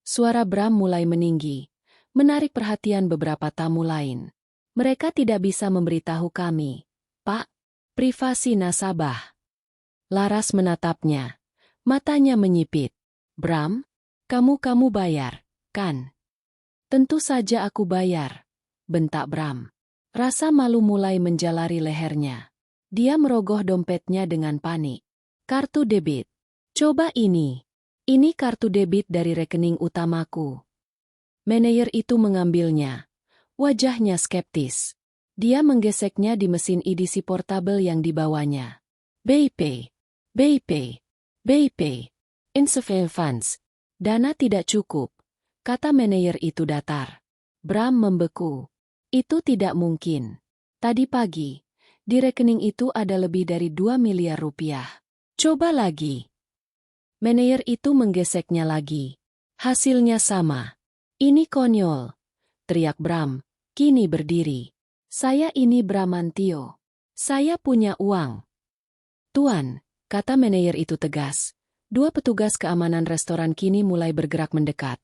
Suara Bram mulai meninggi, menarik perhatian beberapa tamu lain. Mereka tidak bisa memberitahu kami. Pak, privasi nasabah. Laras menatapnya. Matanya menyipit. Bram, kamu bayar, kan? Tentu saja aku bayar, bentak Bram. Rasa malu mulai menjalari lehernya. Dia merogoh dompetnya dengan panik. Kartu debit. Coba ini. Ini kartu debit dari rekening utamaku. Manajer itu mengambilnya. Wajahnya skeptis. Dia menggeseknya di mesin edisi portabel yang dibawanya. BPay. BPay. BPay. Insufficient funds. Dana tidak cukup, kata manajer itu datar. Bram membeku. Itu tidak mungkin. Tadi pagi, di rekening itu ada lebih dari 2 miliar rupiah. Coba lagi. Manajer itu menggeseknya lagi. Hasilnya sama. Ini konyol, teriak Bram, kini berdiri. Saya ini Bramantio. Saya punya uang. Tuan, kata manajer itu tegas. 2 petugas keamanan restoran kini mulai bergerak mendekat.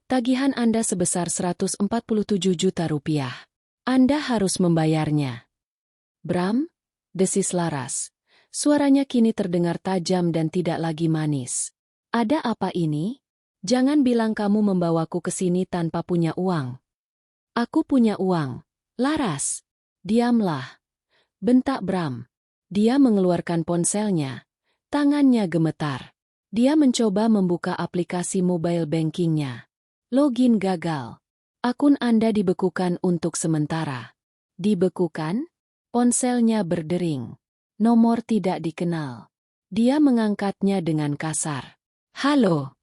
Tagihan Anda sebesar 147 juta rupiah. Anda harus membayarnya. Bram, desis Laras. Suaranya kini terdengar tajam dan tidak lagi manis. Ada apa ini? Jangan bilang kamu membawaku ke sini tanpa punya uang. Aku punya uang. Laras. Diamlah. Bentak Bram. Dia mengeluarkan ponselnya. Tangannya gemetar. Dia mencoba membuka aplikasi mobile bankingnya. Login gagal. Akun Anda dibekukan untuk sementara. Dibekukan? Ponselnya berdering. Nomor tidak dikenal. Dia mengangkatnya dengan kasar. Halo.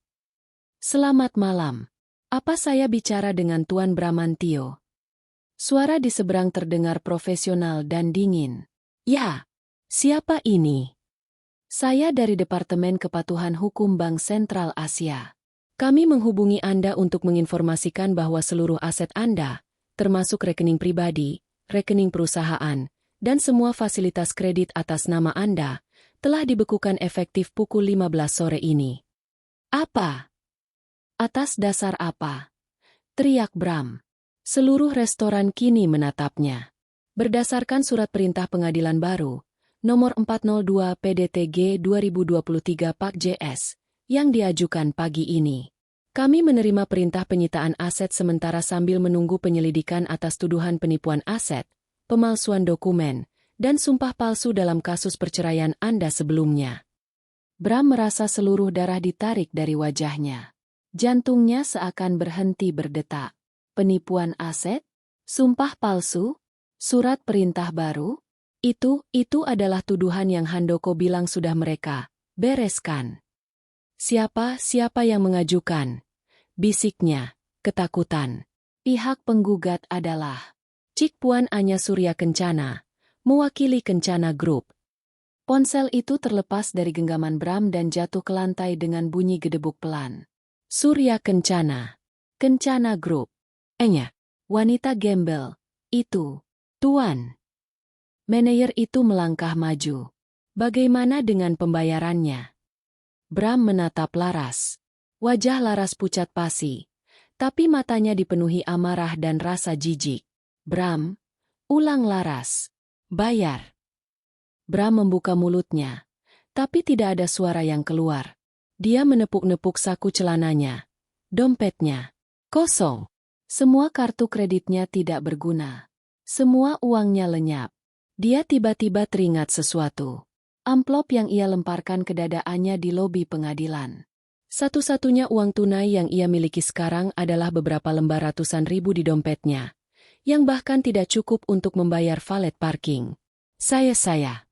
Selamat malam. Apa saya bicara dengan Tuan Bramantio? Suara di seberang terdengar profesional dan dingin. Ya, siapa ini? Saya dari Departemen Kepatuhan Hukum Bank Sentral Asia. Kami menghubungi Anda untuk menginformasikan bahwa seluruh aset Anda, termasuk rekening pribadi, rekening perusahaan, dan semua fasilitas kredit atas nama Anda, telah dibekukan efektif pukul 15 sore ini. Apa? Atas dasar apa? Teriak Bram. Seluruh restoran kini menatapnya. Berdasarkan surat perintah pengadilan baru, nomor 402 PDTG 2023 Pak JS, yang diajukan pagi ini. Kami menerima perintah penyitaan aset sementara sambil menunggu penyelidikan atas tuduhan penipuan aset, pemalsuan dokumen, dan sumpah palsu dalam kasus perceraian Anda sebelumnya. Bram merasa seluruh darah ditarik dari wajahnya. Jantungnya seakan berhenti berdetak. Penipuan aset? Sumpah palsu? Surat perintah baru? Itu adalah tuduhan yang Handoko bilang sudah mereka bereskan. Siapa yang mengajukan? Bisiknya, ketakutan. Pihak penggugat adalah Cik Puan Anya Surya Kencana, mewakili Kencana Group. Ponsel itu terlepas dari genggaman Bram dan jatuh ke lantai dengan bunyi gedebuk pelan. Surya Kencana. Kencana Group. Wanita gembel. Itu. Tuan. Manajer itu melangkah maju. Bagaimana dengan pembayarannya? Bram menatap Laras. Wajah Laras pucat pasi. Tapi matanya dipenuhi amarah dan rasa jijik. Bram. Ulang Laras. Bayar. Bram membuka mulutnya. Tapi tidak ada suara yang keluar. Dia menepuk-nepuk saku celananya. Dompetnya kosong. Semua kartu kreditnya tidak berguna. Semua uangnya lenyap. Dia tiba-tiba teringat sesuatu. Amplop yang ia lemparkan ke dadaannya di lobi pengadilan. Satu-satunya uang tunai yang ia miliki sekarang adalah beberapa lembar ratusan ribu di dompetnya, yang bahkan tidak cukup untuk membayar valet parking. Saya.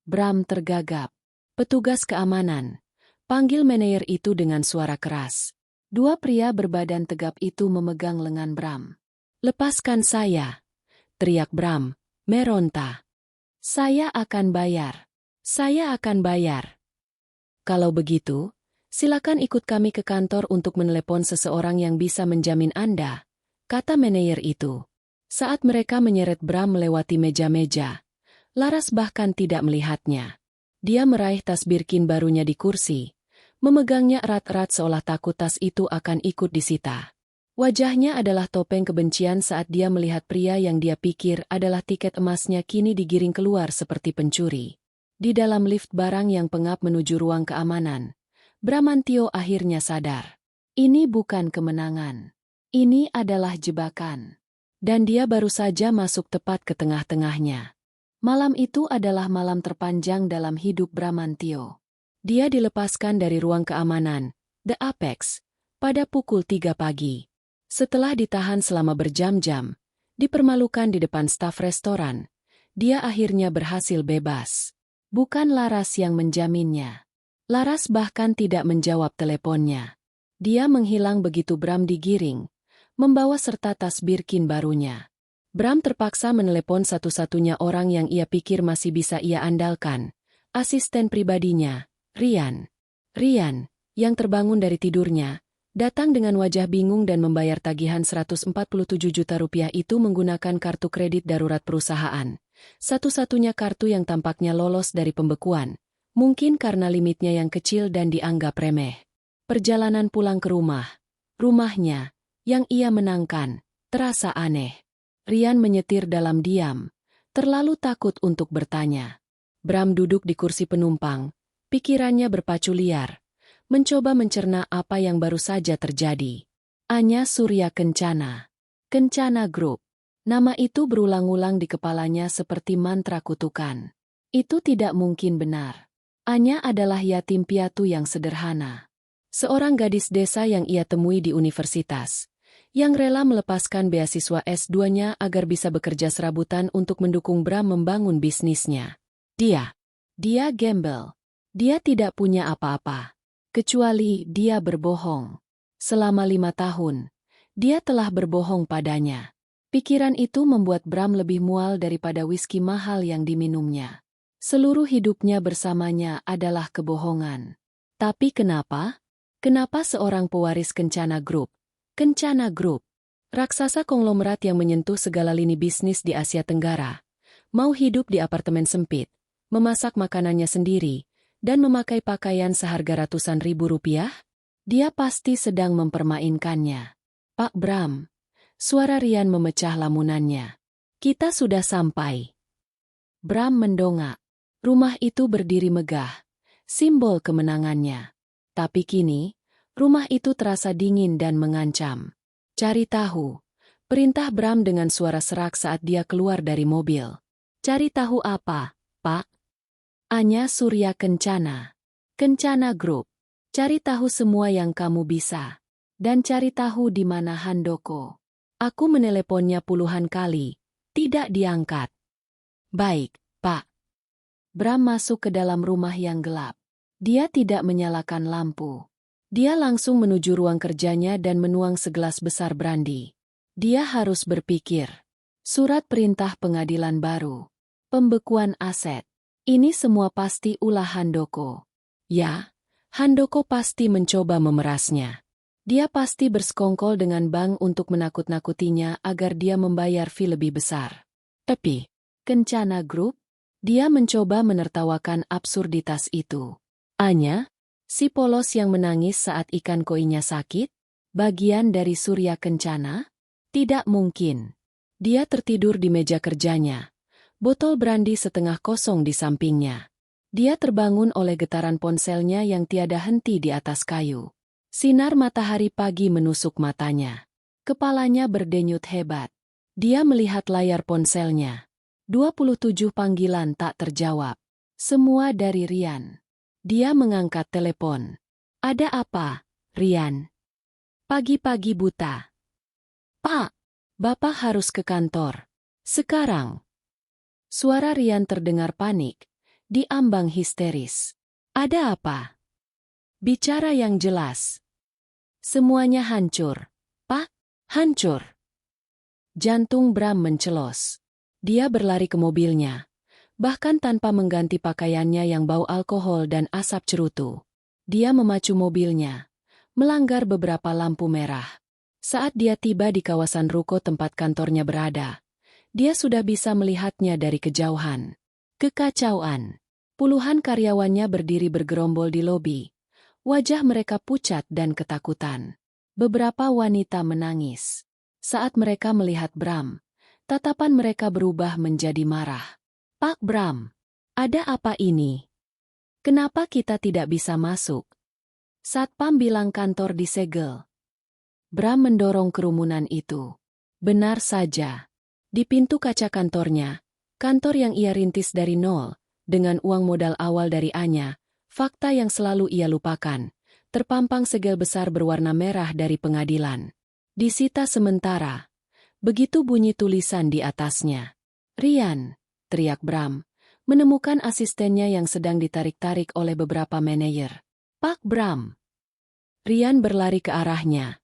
Bram tergagap. Petugas keamanan. Panggil manajer itu dengan suara keras. Dua pria berbadan tegap itu memegang lengan Bram. Lepaskan saya, teriak Bram, meronta. Saya akan bayar. Saya akan bayar. Kalau begitu, silakan ikut kami ke kantor untuk menelepon seseorang yang bisa menjamin Anda, kata manajer itu. Saat mereka menyeret Bram melewati meja-meja, Laras bahkan tidak melihatnya. Dia meraih tas Birkin barunya di kursi, memegangnya erat-erat seolah takut tas itu akan ikut disita. Wajahnya adalah topeng kebencian saat dia melihat pria yang dia pikir adalah tiket emasnya kini digiring keluar seperti pencuri. Di dalam lift barang yang pengap menuju ruang keamanan, Bramantio akhirnya sadar. Ini bukan kemenangan. Ini adalah jebakan. Dan dia baru saja masuk tepat ke tengah-tengahnya. Malam itu adalah malam terpanjang dalam hidup Bramantio. Dia dilepaskan dari ruang keamanan, The Apex, pada pukul 3 pagi. Setelah ditahan selama berjam-jam, dipermalukan di depan staf restoran, dia akhirnya berhasil bebas. Bukan Laras yang menjaminnya. Laras bahkan tidak menjawab teleponnya. Dia menghilang begitu Bram digiring, membawa serta tas Birkin barunya. Bram terpaksa menelepon satu-satunya orang yang ia pikir masih bisa ia andalkan, asisten pribadinya, Rian. Rian, yang terbangun dari tidurnya, datang dengan wajah bingung dan membayar tagihan 147 juta rupiah itu menggunakan kartu kredit darurat perusahaan. Satu-satunya kartu yang tampaknya lolos dari pembekuan, mungkin karena limitnya yang kecil dan dianggap remeh. Perjalanan pulang ke rumahnya, yang ia menangkan, terasa aneh. Rian menyetir dalam diam, terlalu takut untuk bertanya. Bram duduk di kursi penumpang, pikirannya berpacu liar, mencoba mencerna apa yang baru saja terjadi. Anya Surya Kencana. Kencana Group. Nama itu berulang-ulang di kepalanya seperti mantra kutukan. Itu tidak mungkin benar. Anya adalah yatim piatu yang sederhana. Seorang gadis desa yang ia temui di universitas, yang rela melepaskan beasiswa S2-nya agar bisa bekerja serabutan untuk mendukung Bram membangun bisnisnya. Dia gembel. Dia tidak punya apa-apa. Kecuali dia berbohong. Selama 5 tahun, dia telah berbohong padanya. Pikiran itu membuat Bram lebih mual daripada whisky mahal yang diminumnya. Seluruh hidupnya bersamanya adalah kebohongan. Tapi kenapa? Kenapa seorang pewaris Kencana Group, raksasa konglomerat yang menyentuh segala lini bisnis di Asia Tenggara, mau hidup di apartemen sempit, memasak makanannya sendiri, dan memakai pakaian seharga ratusan ribu rupiah? Dia pasti sedang mempermainkannya. Pak Bram. Suara Rian memecah lamunannya. Kita sudah sampai. Bram mendongak. Rumah itu berdiri megah, simbol kemenangannya. Tapi kini, rumah itu terasa dingin dan mengancam. Cari tahu. Perintah Bram dengan suara serak saat dia keluar dari mobil. Cari tahu apa, Pak? Anya Surya Kencana. Kencana Group. Cari tahu semua yang kamu bisa. Dan cari tahu di mana Handoko. Aku meneleponnya puluhan kali, tidak diangkat. Baik, Pak. Bram masuk ke dalam rumah yang gelap. Dia tidak menyalakan lampu. Dia langsung menuju ruang kerjanya dan menuang segelas besar brandy. Dia harus berpikir. Surat perintah pengadilan baru. Pembekuan aset. Ini semua pasti ulah Handoko. Ya, Handoko pasti mencoba memerasnya. Dia pasti bersekongkol dengan bank untuk menakut-nakutinya agar dia membayar fee lebih besar. Tapi, Kencana Group? Dia mencoba menertawakan absurditas itu. Anya, si polos yang menangis saat ikan koinya sakit? Bagian dari Surya Kencana? Tidak mungkin. Dia tertidur di meja kerjanya. Botol brandy setengah kosong di sampingnya. Dia terbangun oleh getaran ponselnya yang tiada henti di atas kayu. Sinar matahari pagi menusuk matanya. Kepalanya berdenyut hebat. Dia melihat layar ponselnya. 27 panggilan tak terjawab. Semua dari Rian. Dia mengangkat telepon. Ada apa, Rian? Pagi-pagi buta. Pak, Bapak harus ke kantor. Sekarang. Suara Rian terdengar panik. Diambang histeris. Ada apa? Bicara yang jelas. Semuanya hancur. Pak, hancur. Jantung Bram mencelos. Dia berlari ke mobilnya. Bahkan tanpa mengganti pakaiannya yang bau alkohol dan asap cerutu. Dia memacu mobilnya. Melanggar beberapa lampu merah. Saat dia tiba di kawasan ruko tempat kantornya berada, dia sudah bisa melihatnya dari kejauhan. Kekacauan. Puluhan karyawannya berdiri bergerombol di lobi. Wajah mereka pucat dan ketakutan. Beberapa wanita menangis. Saat mereka melihat Bram, tatapan mereka berubah menjadi marah. Pak Bram, ada apa ini? Kenapa kita tidak bisa masuk? Satpam bilang kantor disegel. Bram mendorong kerumunan itu. Benar saja. Di pintu kaca kantornya, kantor yang ia rintis dari nol, dengan uang modal awal dari Anya, fakta yang selalu ia lupakan, terpampang segel besar berwarna merah dari pengadilan. Disita sementara. Begitu bunyi tulisan di atasnya. Rian, teriak Bram, menemukan asistennya yang sedang ditarik-tarik oleh beberapa manajer. Pak Bram. Rian berlari ke arahnya.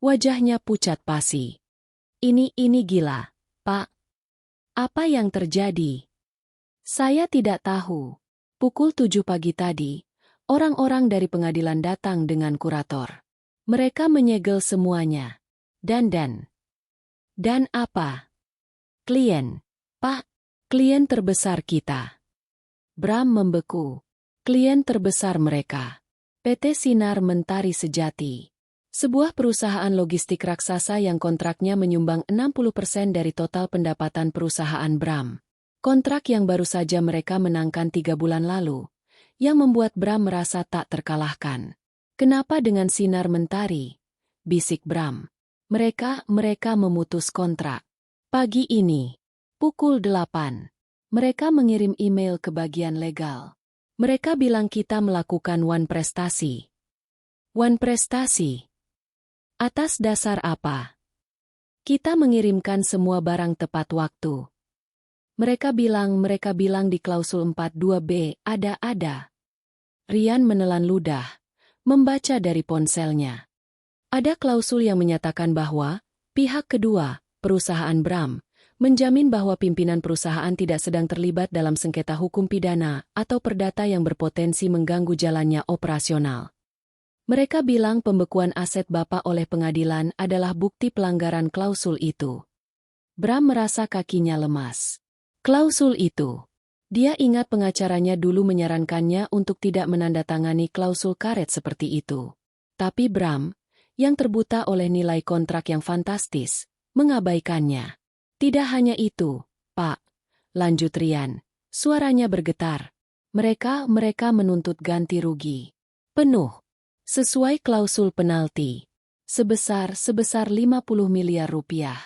Wajahnya pucat pasi. Ini gila, Pak. Apa yang terjadi? Saya tidak tahu. Pukul 7 pagi tadi, orang-orang dari pengadilan datang dengan kurator. Mereka menyegel semuanya. Dan apa? Klien. Pak, klien terbesar kita. Bram membeku. Klien terbesar mereka. PT Sinar Mentari Sejati. Sebuah perusahaan logistik raksasa yang kontraknya menyumbang 60% dari total pendapatan perusahaan Bram. Kontrak yang baru saja mereka menangkan 3 bulan lalu, yang membuat Bram merasa tak terkalahkan. Kenapa dengan sinar mentari? Bisik Bram. Mereka memutus kontrak. Pagi ini, pukul 8. Mereka mengirim email ke bagian legal. Mereka bilang kita melakukan one prestasi. One prestasi? Atas dasar apa? Kita mengirimkan semua barang tepat waktu. Mereka bilang di klausul 42B ada. Rian menelan ludah, membaca dari ponselnya. Ada klausul yang menyatakan bahwa pihak kedua, perusahaan Bram, menjamin bahwa pimpinan perusahaan tidak sedang terlibat dalam sengketa hukum pidana atau perdata yang berpotensi mengganggu jalannya operasional. Mereka bilang pembekuan aset Bapak oleh pengadilan adalah bukti pelanggaran klausul itu. Bram merasa kakinya lemas. Klausul itu. Dia ingat pengacaranya dulu menyarankannya untuk tidak menandatangani klausul karet seperti itu. Tapi Bram, yang terbuta oleh nilai kontrak yang fantastis, mengabaikannya. Tidak hanya itu, Pak, lanjut Rian. Suaranya bergetar. Mereka menuntut ganti rugi penuh, sesuai klausul penalti, sebesar 50 miliar rupiah.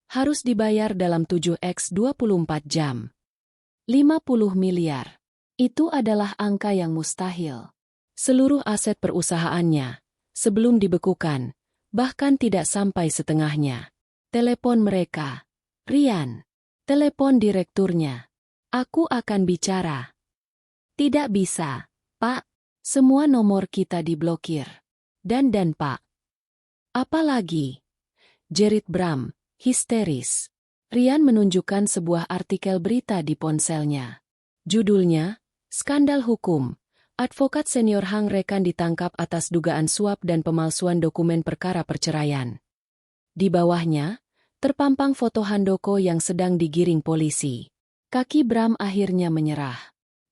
Harus dibayar dalam 7x24 jam. 50 miliar. Itu adalah angka yang mustahil. Seluruh aset perusahaannya, sebelum dibekukan, bahkan tidak sampai setengahnya. Telepon mereka. Rian. Telepon direkturnya. Aku akan bicara. Tidak bisa, Pak. Semua nomor kita diblokir. Dan Pak. Apalagi? Jerit Bram. Histeris. Rian menunjukkan sebuah artikel berita di ponselnya. Judulnya, Skandal Hukum. Advokat senior Hang Rekan ditangkap atas dugaan suap dan pemalsuan dokumen perkara perceraian. Di bawahnya, terpampang foto Handoko yang sedang digiring polisi. Kaki Bram akhirnya menyerah.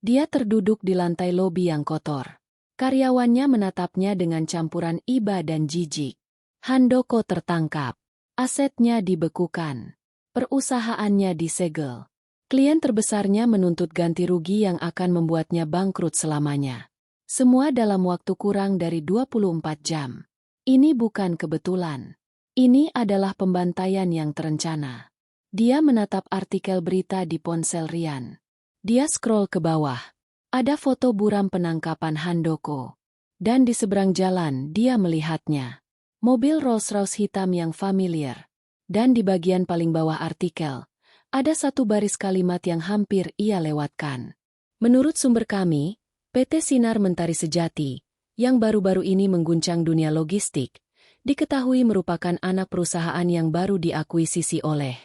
Dia terduduk di lantai lobi yang kotor. Karyawannya menatapnya dengan campuran iba dan jijik. Handoko tertangkap. Asetnya dibekukan. Perusahaannya disegel. Klien terbesarnya menuntut ganti rugi yang akan membuatnya bangkrut selamanya. Semua dalam waktu kurang dari 24 jam. Ini bukan kebetulan. Ini adalah pembantaian yang terencana. Dia menatap artikel berita di ponsel Rian. Dia scroll ke bawah. Ada foto buram penangkapan Handoko. Dan di seberang jalan dia melihatnya. Mobil Rolls-Royce hitam yang familiar. Dan di bagian paling bawah artikel, ada satu baris kalimat yang hampir ia lewatkan. Menurut sumber kami, PT Sinar Mentari Sejati, yang baru-baru ini mengguncang dunia logistik, diketahui merupakan anak perusahaan yang baru diakuisisi oleh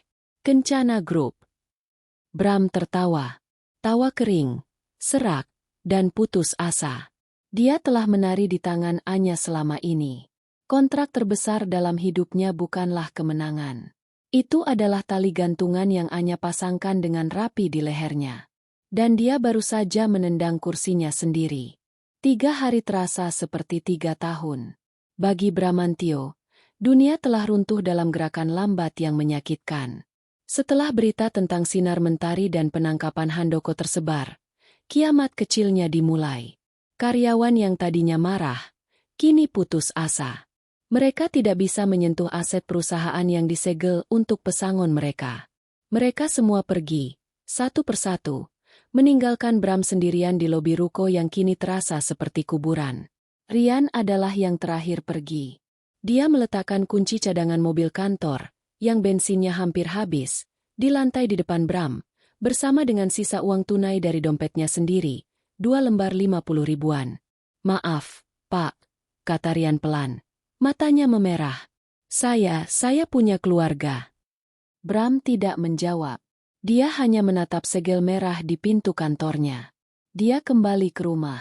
Kencana Group. Bram tertawa. Tawa kering, serak, dan putus asa. Dia telah menari di tangan Anya selama ini. Kontrak terbesar dalam hidupnya bukanlah kemenangan. Itu adalah tali gantungan yang Anya pasangkan dengan rapi di lehernya. Dan dia baru saja menendang kursinya sendiri. 3 hari terasa seperti 3 tahun. Bagi Bramantio, dunia telah runtuh dalam gerakan lambat yang menyakitkan. Setelah berita tentang Sinar Mentari dan penangkapan Handoko tersebar, kiamat kecilnya dimulai. Karyawan yang tadinya marah, kini putus asa. Mereka tidak bisa menyentuh aset perusahaan yang disegel untuk pesangon mereka. Mereka semua pergi, satu persatu, meninggalkan Bram sendirian di lobi ruko yang kini terasa seperti kuburan. Rian adalah yang terakhir pergi. Dia meletakkan kunci cadangan mobil kantor, yang bensinnya hampir habis, di lantai di depan Bram, bersama dengan sisa uang tunai dari dompetnya sendiri, 2 lembar 50 ribuan. Maaf, Pak, kata Rian pelan. Matanya memerah. Saya punya keluarga. Bram tidak menjawab. Dia hanya menatap segel merah di pintu kantornya. Dia kembali ke rumah.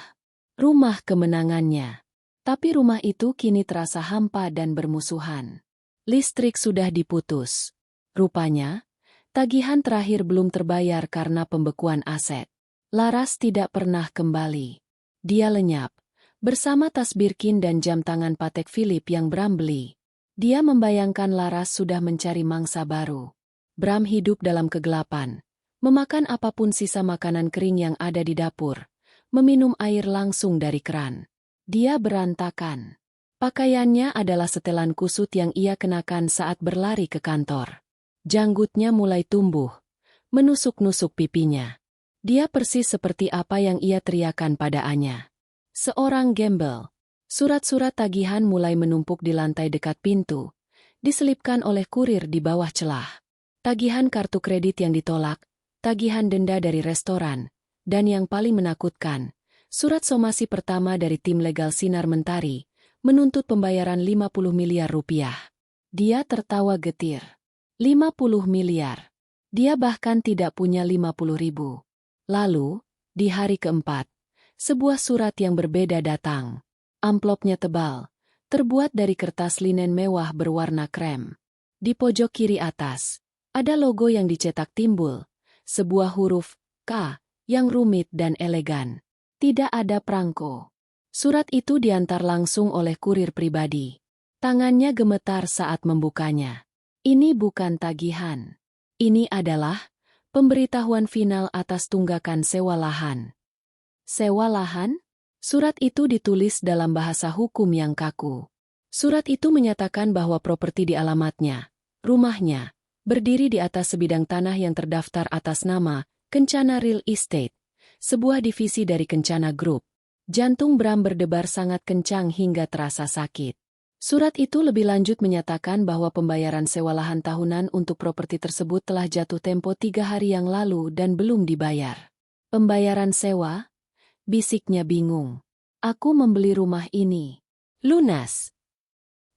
Rumah kemenangannya. Tapi rumah itu kini terasa hampa dan bermusuhan. Listrik sudah diputus. Rupanya, tagihan terakhir belum terbayar karena pembekuan aset. Laras tidak pernah kembali. Dia lenyap. Bersama tas Birkin dan jam tangan Patek Philippe yang Bram beli. Dia membayangkan Laras sudah mencari mangsa baru. Bram hidup dalam kegelapan, memakan apapun sisa makanan kering yang ada di dapur, meminum air langsung dari keran. Dia berantakan. Pakaiannya adalah setelan kusut yang ia kenakan saat berlari ke kantor. Janggutnya mulai tumbuh, menusuk-nusuk pipinya. Dia persis seperti apa yang ia teriakan pada Anya. Seorang gembel. Surat-surat tagihan mulai menumpuk di lantai dekat pintu, diselipkan oleh kurir di bawah celah. Tagihan kartu kredit yang ditolak, tagihan denda dari restoran, dan yang paling menakutkan, surat somasi pertama dari tim legal Sinar Mentari, menuntut pembayaran 50 miliar rupiah. Dia tertawa getir. 50 miliar. Dia bahkan tidak punya 50 ribu. Lalu, di hari keempat, sebuah surat yang berbeda datang. Amplopnya tebal, terbuat dari kertas linen mewah berwarna krem. Di pojok kiri atas, ada logo yang dicetak timbul, sebuah huruf K yang rumit dan elegan. Tidak ada prangko. Surat itu diantar langsung oleh kurir pribadi. Tangannya gemetar saat membukanya. Ini bukan tagihan. Ini adalah pemberitahuan final atas tunggakan sewa lahan. Sewa lahan? Surat itu ditulis dalam bahasa hukum yang kaku. Surat itu menyatakan bahwa properti di alamatnya, rumahnya, berdiri di atas sebidang tanah yang terdaftar atas nama Kencana Real Estate, sebuah divisi dari Kencana Group. Jantung Bram berdebar sangat kencang hingga terasa sakit. Surat itu lebih lanjut menyatakan bahwa pembayaran sewa lahan tahunan untuk properti tersebut telah jatuh tempo 3 hari yang lalu dan belum dibayar. Pembayaran sewa? Bisiknya bingung. Aku membeli rumah ini. Lunas.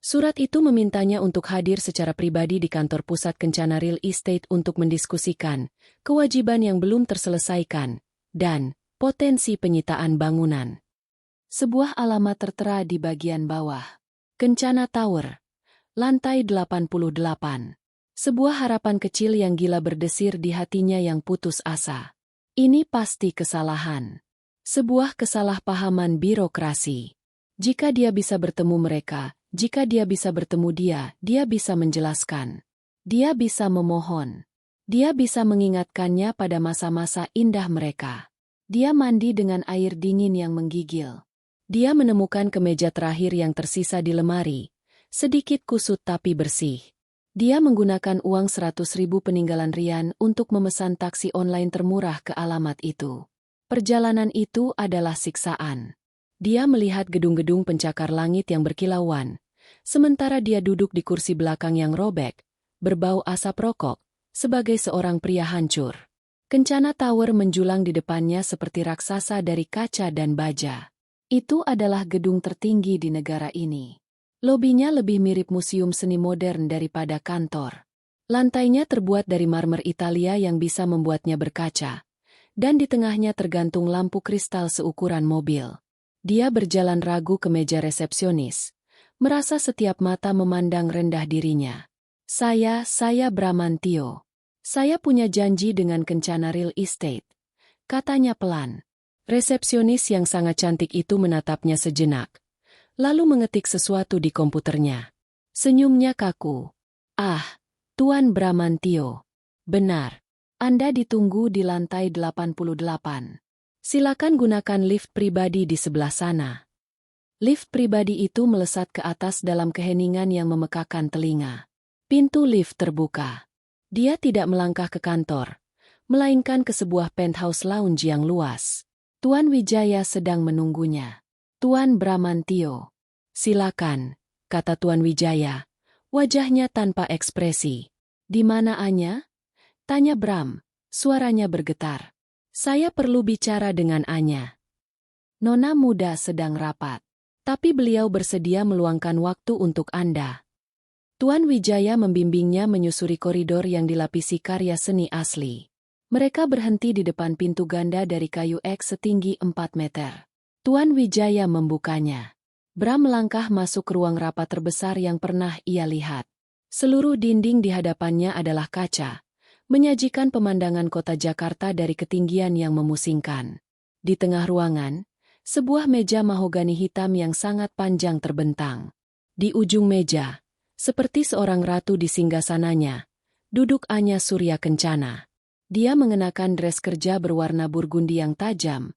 Surat itu memintanya untuk hadir secara pribadi di kantor pusat Kencana Real Estate untuk mendiskusikan kewajiban yang belum terselesaikan dan potensi penyitaan bangunan. Sebuah alamat tertera di bagian bawah. Kencana Tower, lantai 88. Sebuah harapan kecil yang gila berdesir di hatinya yang putus asa. Ini pasti kesalahan. Sebuah kesalahpahaman birokrasi. Jika dia bisa bertemu mereka, jika dia bisa bertemu dia bisa menjelaskan. Dia bisa memohon. Dia bisa mengingatkannya pada masa-masa indah mereka. Dia mandi dengan air dingin yang menggigil. Dia menemukan kemeja terakhir yang tersisa di lemari, sedikit kusut tapi bersih. Dia menggunakan uang 100.000 peninggalan rian untuk memesan taksi online termurah ke alamat itu. Perjalanan itu adalah siksaan. Dia melihat gedung-gedung pencakar langit yang berkilauan, sementara dia duduk di kursi belakang yang robek, berbau asap rokok, sebagai seorang pria hancur. Kencana Tower menjulang di depannya seperti raksasa dari kaca dan baja. Itu adalah gedung tertinggi di negara ini. Lobinya lebih mirip museum seni modern daripada kantor. Lantainya terbuat dari marmer Italia yang bisa membuatnya berkaca, dan di tengahnya tergantung lampu kristal seukuran mobil. Dia berjalan ragu ke meja resepsionis, merasa setiap mata memandang rendah dirinya. Saya Bramantio. Saya punya janji dengan Kencana Real Estate, katanya pelan. Resepsionis yang sangat cantik itu menatapnya sejenak, lalu mengetik sesuatu di komputernya. Senyumnya kaku. Ah, Tuan Bramantio. Benar. Anda ditunggu di lantai 88. Silakan gunakan lift pribadi di sebelah sana. Lift pribadi itu melesat ke atas dalam keheningan yang memekakan telinga. Pintu lift terbuka. Dia tidak melangkah ke kantor, melainkan ke sebuah penthouse lounge yang luas. Tuan Wijaya sedang menunggunya. Tuan Bramantio. Silakan, kata Tuan Wijaya, wajahnya tanpa ekspresi. Di mana Anya? Tanya Bram, suaranya bergetar. Saya perlu bicara dengan Anya. Nona muda sedang rapat, tapi beliau bersedia meluangkan waktu untuk Anda. Tuan Wijaya membimbingnya menyusuri koridor yang dilapisi karya seni asli. Mereka berhenti di depan pintu ganda dari kayu X setinggi 4 meter. Tuan Wijaya membukanya. Bram melangkah masuk ke ruang rapat terbesar yang pernah ia lihat. Seluruh dinding di hadapannya adalah kaca, menyajikan pemandangan kota Jakarta dari ketinggian yang memusingkan. Di tengah ruangan, sebuah meja mahogani hitam yang sangat panjang terbentang. Di ujung meja, seperti seorang ratu di singgasananya, duduk Anya Surya Kencana. Dia mengenakan dress kerja berwarna burgundi yang tajam,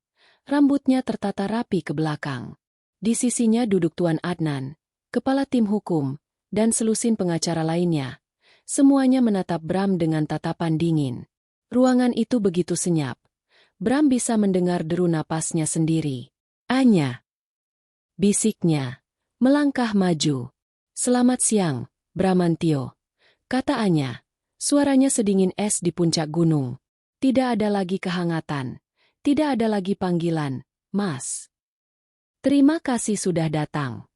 rambutnya tertata rapi ke belakang. Di sisinya duduk Tuan Adnan, kepala tim hukum, dan selusin pengacara lainnya. Semuanya menatap Bram dengan tatapan dingin. Ruangan itu begitu senyap. Bram bisa mendengar deru napasnya sendiri. Anya, bisiknya, melangkah maju. Selamat siang, Bramantio, kata Anya. Suaranya sedingin es di puncak gunung. Tidak ada lagi kehangatan. Tidak ada lagi panggilan, Mas. Terima kasih sudah datang.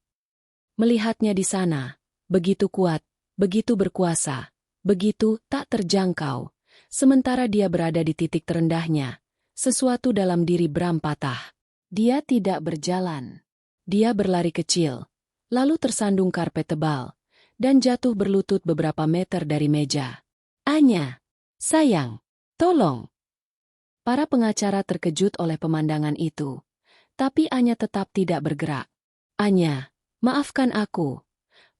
Melihatnya di sana, begitu kuat, begitu berkuasa, begitu tak terjangkau. Sementara dia berada di titik terendahnya, sesuatu dalam diri Bram patah. Dia tidak berjalan. Dia berlari kecil, lalu tersandung karpet tebal, dan jatuh berlutut beberapa meter dari meja. Anya, sayang, tolong. Para pengacara terkejut oleh pemandangan itu. Tapi Anya tetap tidak bergerak. Anya, maafkan aku.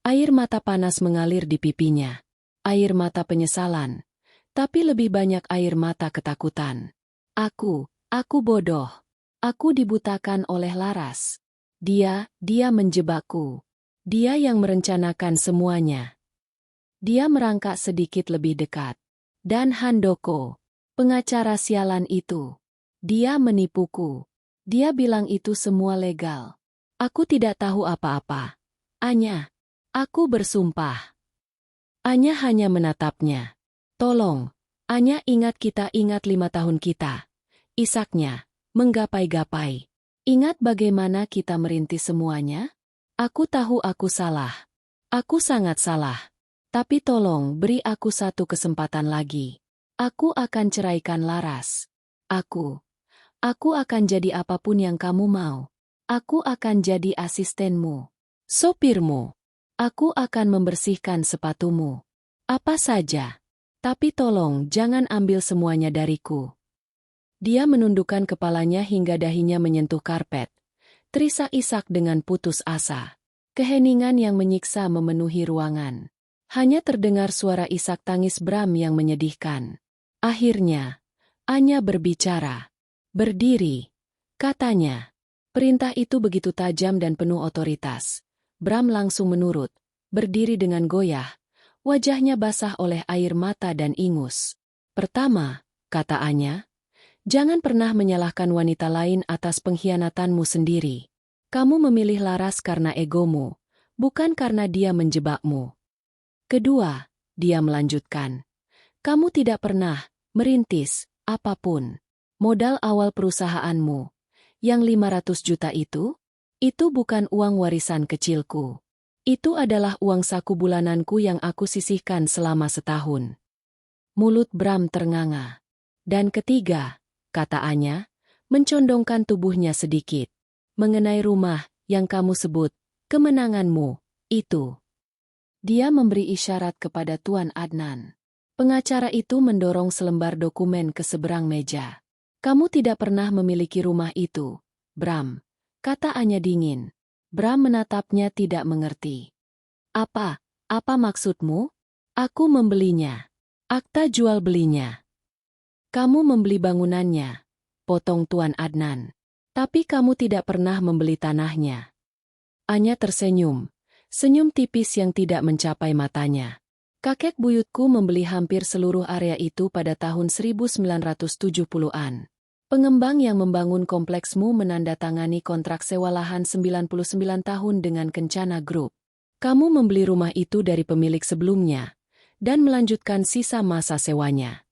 Air mata panas mengalir di pipinya. Air mata penyesalan. Tapi lebih banyak air mata ketakutan. Aku bodoh. Aku dibutakan oleh Laras. Dia menjebakku. Dia yang merencanakan semuanya. Dia merangkak sedikit lebih dekat. Dan Handoko, pengacara sialan itu. Dia menipuku. Dia bilang itu semua legal. Aku tidak tahu apa-apa. Anya, aku bersumpah. Anya hanya menatapnya. Tolong, Anya ingat 5 tahun kita. Isaknya, menggapai-gapai. Ingat bagaimana kita merintis semuanya? Aku tahu aku salah. Aku sangat salah. Tapi tolong beri aku satu kesempatan lagi. Aku akan ceraikan Laras. Aku akan jadi apapun yang kamu mau. Aku akan jadi asistenmu, sopirmu. Aku akan membersihkan sepatumu. Apa saja. Tapi tolong jangan ambil semuanya dariku. Dia menundukkan kepalanya hingga dahinya menyentuh karpet. Terisak-isak dengan putus asa. Keheningan yang menyiksa memenuhi ruangan. Hanya terdengar suara isak tangis Bram yang menyedihkan. Akhirnya, Anya berbicara. Berdiri, katanya. Perintah itu begitu tajam dan penuh otoritas. Bram langsung menurut, berdiri dengan goyah. Wajahnya basah oleh air mata dan ingus. Pertama, kata Anya, jangan pernah menyalahkan wanita lain atas pengkhianatanmu sendiri. Kamu memilih Laras karena egomu, bukan karena dia menjebakmu. Kedua, dia melanjutkan. Kamu tidak pernah merintis apapun. Modal awal perusahaanmu, yang 500 juta itu bukan uang warisan kecilku. Itu adalah uang saku bulananku yang aku sisihkan selama setahun. Mulut Bram ternganga. Dan ketiga, kata Anya, mencondongkan tubuhnya sedikit. Mengenai rumah yang kamu sebut, kemenanganmu, itu. Dia memberi isyarat kepada Tuan Adnan. Pengacara itu mendorong selembar dokumen ke seberang meja. Kamu tidak pernah memiliki rumah itu, Bram, kata Anya dingin. Bram menatapnya tidak mengerti. Apa maksudmu? Aku membelinya. Akta jual belinya. Kamu membeli bangunannya, potong Tuan Adnan. Tapi kamu tidak pernah membeli tanahnya. Anya tersenyum. Senyum tipis yang tidak mencapai matanya. Kakek buyutku membeli hampir seluruh area itu pada tahun 1970-an. Pengembang yang membangun kompleksmu menandatangani kontrak sewa lahan 99 tahun dengan Kencana Group. Kamu membeli rumah itu dari pemilik sebelumnya, dan melanjutkan sisa masa sewanya.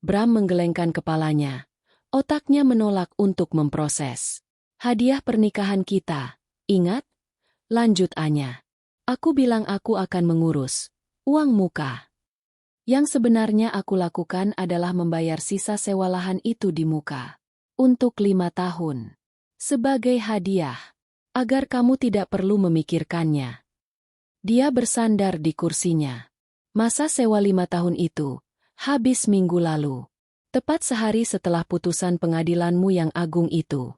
Bram menggelengkan kepalanya. Otaknya menolak untuk memproses. Hadiah pernikahan kita, ingat? Lanjut Anya. Aku bilang aku akan mengurus. Uang muka. Yang sebenarnya aku lakukan adalah membayar sisa sewa lahan itu di muka. Untuk 5 tahun. Sebagai hadiah. Agar kamu tidak perlu memikirkannya. Dia bersandar di kursinya. Masa sewa 5 tahun itu habis minggu lalu. Tepat sehari setelah putusan pengadilanmu yang agung itu.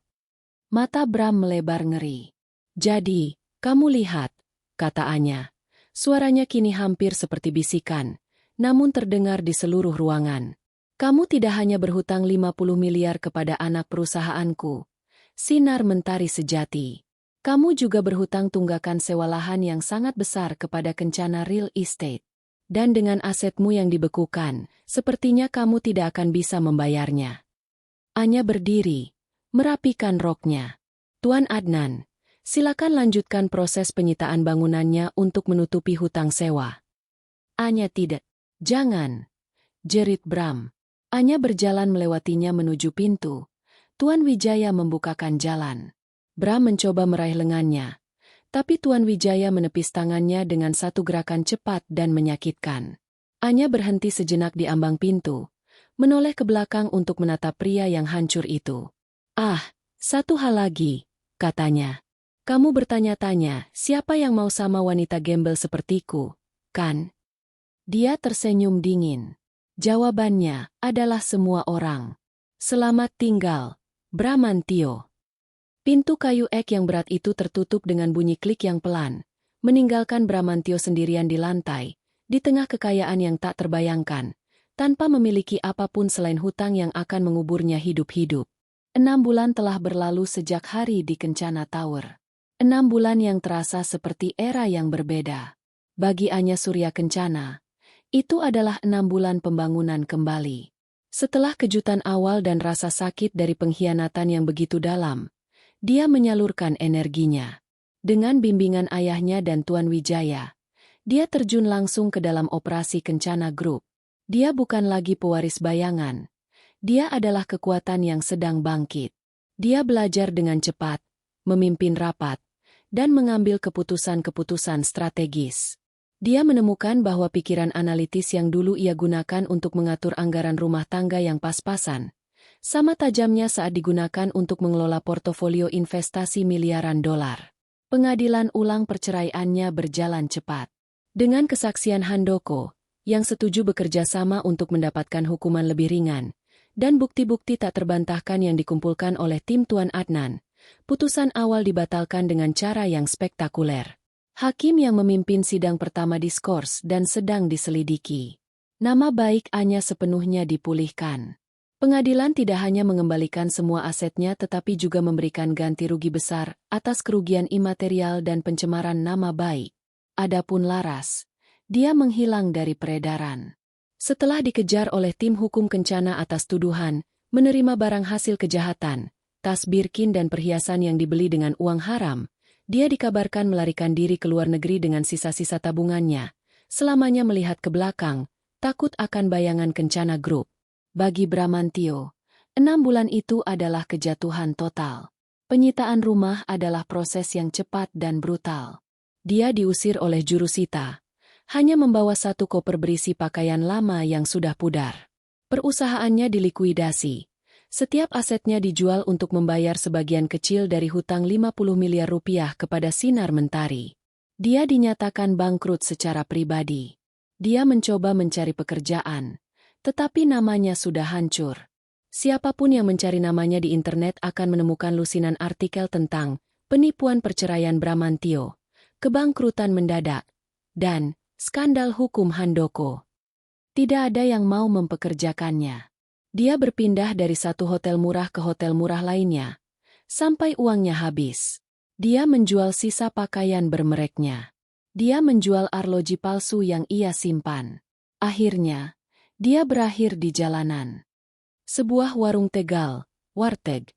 Mata Bram melebar ngeri. Jadi, kamu lihat, kata Anya. Suaranya kini hampir seperti bisikan, namun terdengar di seluruh ruangan. Kamu tidak hanya berhutang 50 miliar kepada anak perusahaanku, sinar mentari sejati. Kamu juga berhutang tunggakan sewa lahan yang sangat besar kepada Kencana Real Estate. Dan dengan asetmu yang dibekukan, sepertinya kamu tidak akan bisa membayarnya. Anya berdiri, merapikan roknya. Tuan Adnan, silakan lanjutkan proses penyitaan bangunannya untuk menutupi hutang sewa. Anya tidak. Jangan, jerit Bram. Anya berjalan melewatinya menuju pintu. Tuan Wijaya membukakan jalan. Bram mencoba meraih lengannya. Tapi Tuan Wijaya menepis tangannya dengan satu gerakan cepat dan menyakitkan. Anya berhenti sejenak di ambang pintu, menoleh ke belakang untuk menatap pria yang hancur itu. Ah, satu hal lagi, katanya. Kamu bertanya-tanya, siapa yang mau sama wanita gembel sepertiku, kan? Dia tersenyum dingin. Jawabannya adalah semua orang. Selamat tinggal, Bramantio. Pintu kayu ek yang berat itu tertutup dengan bunyi klik yang pelan, meninggalkan Bramantio sendirian di lantai, di tengah kekayaan yang tak terbayangkan, tanpa memiliki apapun selain hutang yang akan menguburnya hidup-hidup. 6 bulan telah berlalu sejak hari di Kencana Tower. 6 bulan yang terasa seperti era yang berbeda. Bagi Anya Surya Kencana, itu adalah 6 bulan pembangunan kembali. Setelah kejutan awal dan rasa sakit dari pengkhianatan yang begitu dalam, dia menyalurkan energinya. Dengan bimbingan ayahnya dan Tuan Wijaya, dia terjun langsung ke dalam operasi Kencana Group. Dia bukan lagi pewaris bayangan. Dia adalah kekuatan yang sedang bangkit. Dia belajar dengan cepat, memimpin rapat, dan mengambil keputusan-keputusan strategis. Dia menemukan bahwa pikiran analitis yang dulu ia gunakan untuk mengatur anggaran rumah tangga yang pas-pasan, sama tajamnya saat digunakan untuk mengelola portofolio investasi miliaran dolar. Pengadilan ulang perceraiannya berjalan cepat. Dengan kesaksian Handoko, yang setuju bekerja sama untuk mendapatkan hukuman lebih ringan, dan bukti-bukti tak terbantahkan yang dikumpulkan oleh tim Tuan Adnan, putusan awal dibatalkan dengan cara yang spektakuler. Hakim yang memimpin sidang pertama diskors dan sedang diselidiki. Nama baik Anya sepenuhnya dipulihkan. Pengadilan tidak hanya mengembalikan semua asetnya tetapi juga memberikan ganti rugi besar atas kerugian imaterial dan pencemaran nama baik. Adapun Laras, dia menghilang dari peredaran. Setelah dikejar oleh tim hukum Kencana atas tuduhan, menerima barang hasil kejahatan, tas Birkin dan perhiasan yang dibeli dengan uang haram, dia dikabarkan melarikan diri ke luar negeri dengan sisa-sisa tabungannya, selamanya melihat ke belakang, takut akan bayangan Kencana Group. Bagi Bramantio, 6 bulan itu adalah kejatuhan total. Penyitaan rumah adalah proses yang cepat dan brutal. Dia diusir oleh jurusita, hanya membawa satu koper berisi pakaian lama yang sudah pudar. Perusahaannya dilikuidasi. Setiap asetnya dijual untuk membayar sebagian kecil dari hutang 50 miliar rupiah kepada Sinar Mentari. Dia dinyatakan bangkrut secara pribadi. Dia mencoba mencari pekerjaan, tetapi namanya sudah hancur. Siapapun yang mencari namanya di internet akan menemukan lusinan artikel tentang penipuan perceraian Bramantio, kebangkrutan mendadak, dan skandal hukum Handoko. Tidak ada yang mau mempekerjakannya. Dia berpindah dari satu hotel murah ke hotel murah lainnya, sampai uangnya habis. Dia menjual sisa pakaian bermereknya. Dia menjual arloji palsu yang ia simpan. Akhirnya, dia berakhir di jalanan. Sebuah warung tegal, warteg,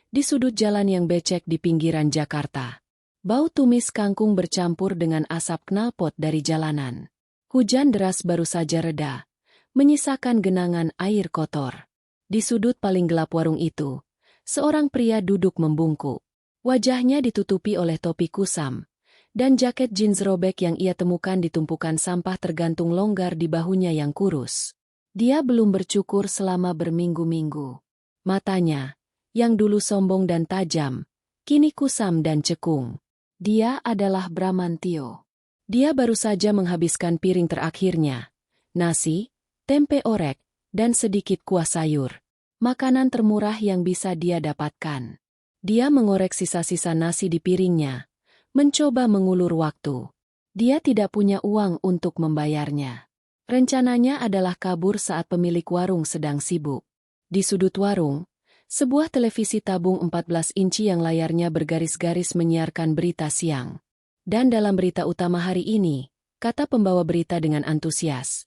di sudut jalan yang becek di pinggiran Jakarta. Bau tumis kangkung bercampur dengan asap knalpot dari jalanan. Hujan deras baru saja reda, menyisakan genangan air kotor. Di sudut paling gelap warung itu, seorang pria duduk membungkuk. Wajahnya ditutupi oleh topi kusam, dan jaket jeans robek yang ia temukan di tumpukan sampah tergantung longgar di bahunya yang kurus. Dia belum bercukur selama berminggu-minggu. Matanya, yang dulu sombong dan tajam, kini kusam dan cekung. Dia adalah Bramantio. Dia baru saja menghabiskan piring terakhirnya. Nasi, tempe orek, dan sedikit kuah sayur. Makanan termurah yang bisa dia dapatkan. Dia mengorek sisa-sisa nasi di piringnya, mencoba mengulur waktu. Dia tidak punya uang untuk membayarnya. Rencananya adalah kabur saat pemilik warung sedang sibuk. Di sudut warung, sebuah televisi tabung 14 inci yang layarnya bergaris-garis menyiarkan berita siang. Dan dalam berita utama hari ini, kata pembawa berita dengan antusias,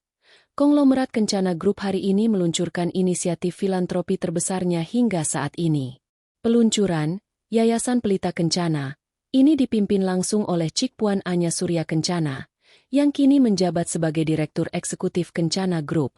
konglomerat Kencana Group hari ini meluncurkan inisiatif filantropi terbesarnya hingga saat ini. Peluncuran, Yayasan Pelita Kencana, ini dipimpin langsung oleh Cik Puan Anya Surya Kencana, yang kini menjabat sebagai Direktur Eksekutif Kencana Group.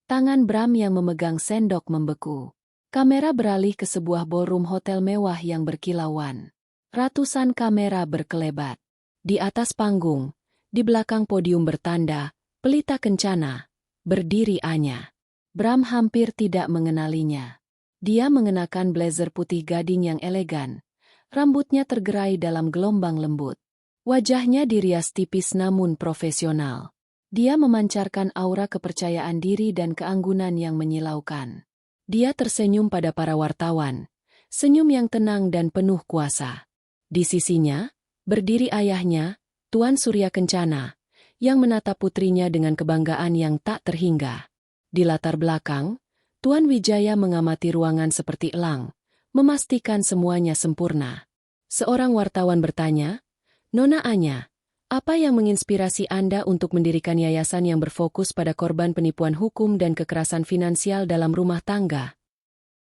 Tangan Bram yang memegang sendok membeku. Kamera beralih ke sebuah ballroom hotel mewah yang berkilauan. Ratusan kamera berkelebat. Di atas panggung, di belakang podium bertanda, Pelita Kencana, berdiri Anya. Bram hampir tidak mengenalinya. Dia mengenakan blazer putih gading yang elegan. Rambutnya tergerai dalam gelombang lembut. Wajahnya dirias tipis namun profesional. Dia memancarkan aura kepercayaan diri dan keanggunan yang menyilaukan. Dia tersenyum pada para wartawan, senyum yang tenang dan penuh kuasa. Di sisinya, berdiri ayahnya, Tuan Surya Kencana, yang menatap putrinya dengan kebanggaan yang tak terhingga. Di latar belakang, Tuan Wijaya mengamati ruangan seperti elang, memastikan semuanya sempurna. Seorang wartawan bertanya, "Nona Anya, apa yang menginspirasi Anda untuk mendirikan yayasan yang berfokus pada korban penipuan hukum dan kekerasan finansial dalam rumah tangga?"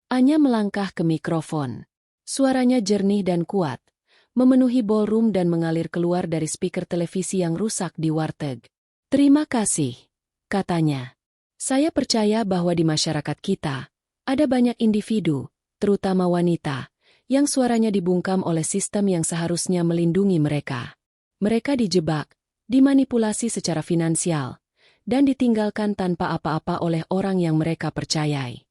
Anya melangkah ke mikrofon. Suaranya jernih dan kuat, memenuhi ballroom dan mengalir keluar dari speaker televisi yang rusak di warteg. "Terima kasih," katanya. "Saya percaya bahwa di masyarakat kita, ada banyak individu, terutama wanita, yang suaranya dibungkam oleh sistem yang seharusnya melindungi mereka. Mereka dijebak, dimanipulasi secara finansial, dan ditinggalkan tanpa apa-apa oleh orang yang mereka percayai."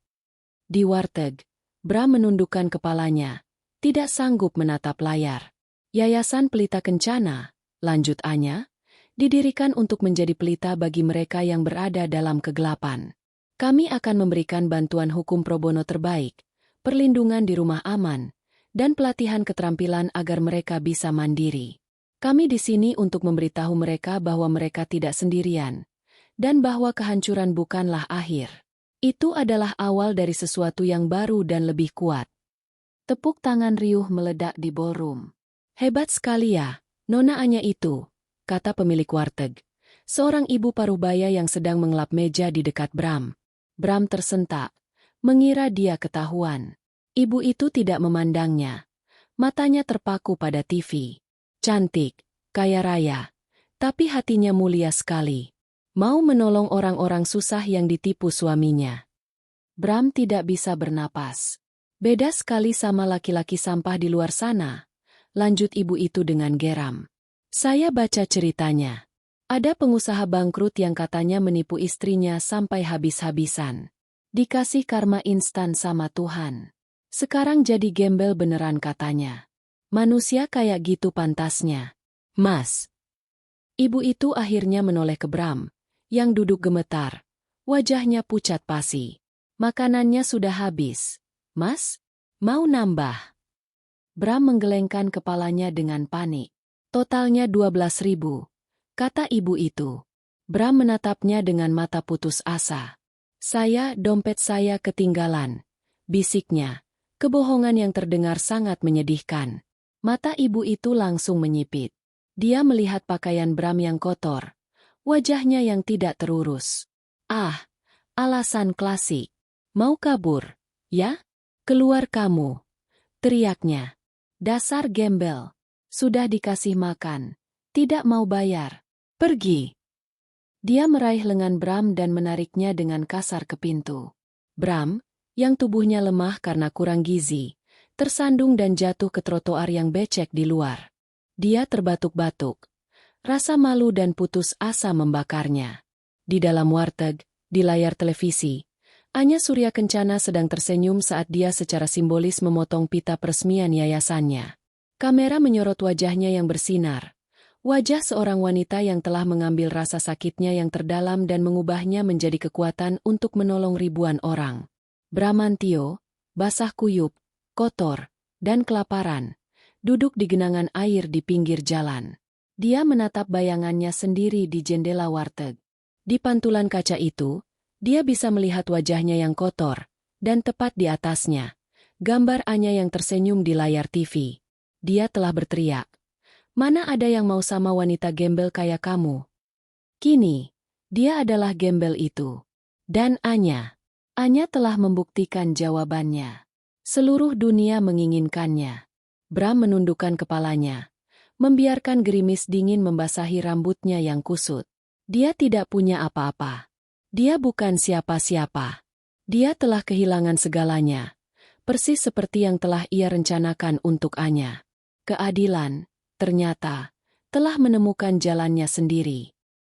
Di warteg, Bram menundukkan kepalanya, tidak sanggup menatap layar. "Yayasan Pelita Kencana," lanjut Anya, "didirikan untuk menjadi pelita bagi mereka yang berada dalam kegelapan. Kami akan memberikan bantuan hukum pro bono terbaik, perlindungan di rumah aman, dan pelatihan keterampilan agar mereka bisa mandiri. Kami di sini untuk memberitahu mereka bahwa mereka tidak sendirian, dan bahwa kehancuran bukanlah akhir. Itu adalah awal dari sesuatu yang baru dan lebih kuat." Tepuk tangan riuh meledak di ballroom. "Hebat sekali ya, Nona Anya itu," kata pemilik warteg, seorang ibu parubaya yang sedang mengelap meja di dekat Bram. Bram tersentak, mengira dia ketahuan. Ibu itu tidak memandangnya. Matanya terpaku pada TV. Cantik, kaya raya, tapi hatinya mulia sekali. Mau menolong orang-orang susah yang ditipu suaminya. Bram tidak bisa bernapas. "Beda sekali sama laki-laki sampah di luar sana," lanjut ibu itu dengan geram. "Saya baca ceritanya. Ada pengusaha bangkrut yang katanya menipu istrinya sampai habis-habisan. Dikasih karma instan sama Tuhan. Sekarang jadi gembel beneran katanya. Manusia kayak gitu pantasnya. Mas." Ibu itu akhirnya menoleh ke Bram, yang duduk gemetar. Wajahnya pucat pasi. "Makanannya sudah habis. Mas, mau nambah?" Bram menggelengkan kepalanya dengan panik. "Totalnya 12.000, kata ibu itu. Bram menatapnya dengan mata putus asa. Dompet saya ketinggalan," bisiknya. Kebohongan yang terdengar sangat menyedihkan. Mata ibu itu langsung menyipit. Dia melihat pakaian Bram yang kotor, wajahnya yang tidak terurus. "Ah, alasan klasik. Mau kabur, ya? Keluar kamu," teriaknya. "Dasar gembel. Sudah dikasih makan, tidak mau bayar. Pergi." Dia meraih lengan Bram dan menariknya dengan kasar ke pintu. Bram, yang tubuhnya lemah karena kurang gizi, tersandung dan jatuh ke trotoar yang becek di luar. Dia terbatuk-batuk. Rasa malu dan putus asa membakarnya. Di dalam warteg, di layar televisi, Anya Surya Kencana sedang tersenyum saat dia secara simbolis memotong pita peresmian yayasannya. Kamera menyorot wajahnya yang bersinar. Wajah seorang wanita yang telah mengambil rasa sakitnya yang terdalam dan mengubahnya menjadi kekuatan untuk menolong ribuan orang. Bramantio, basah kuyup, kotor, dan kelaparan, duduk di genangan air di pinggir jalan. Dia menatap bayangannya sendiri di jendela warteg. Di pantulan kaca itu, dia bisa melihat wajahnya yang kotor, dan tepat di atasnya, gambar Anya yang tersenyum di layar TV. Dia telah berteriak, "Mana ada yang mau sama wanita gembel kayak kamu?" Kini, dia adalah gembel itu. Dan Anya telah membuktikan jawabannya. Seluruh dunia menginginkannya. Bram menundukkan kepalanya, membiarkan gerimis dingin membasahi rambutnya yang kusut. Dia tidak punya apa-apa. Dia bukan siapa-siapa. Dia telah kehilangan segalanya, persis seperti yang telah ia rencanakan untuk Anya. Keadilan, ternyata, telah menemukan jalannya sendiri.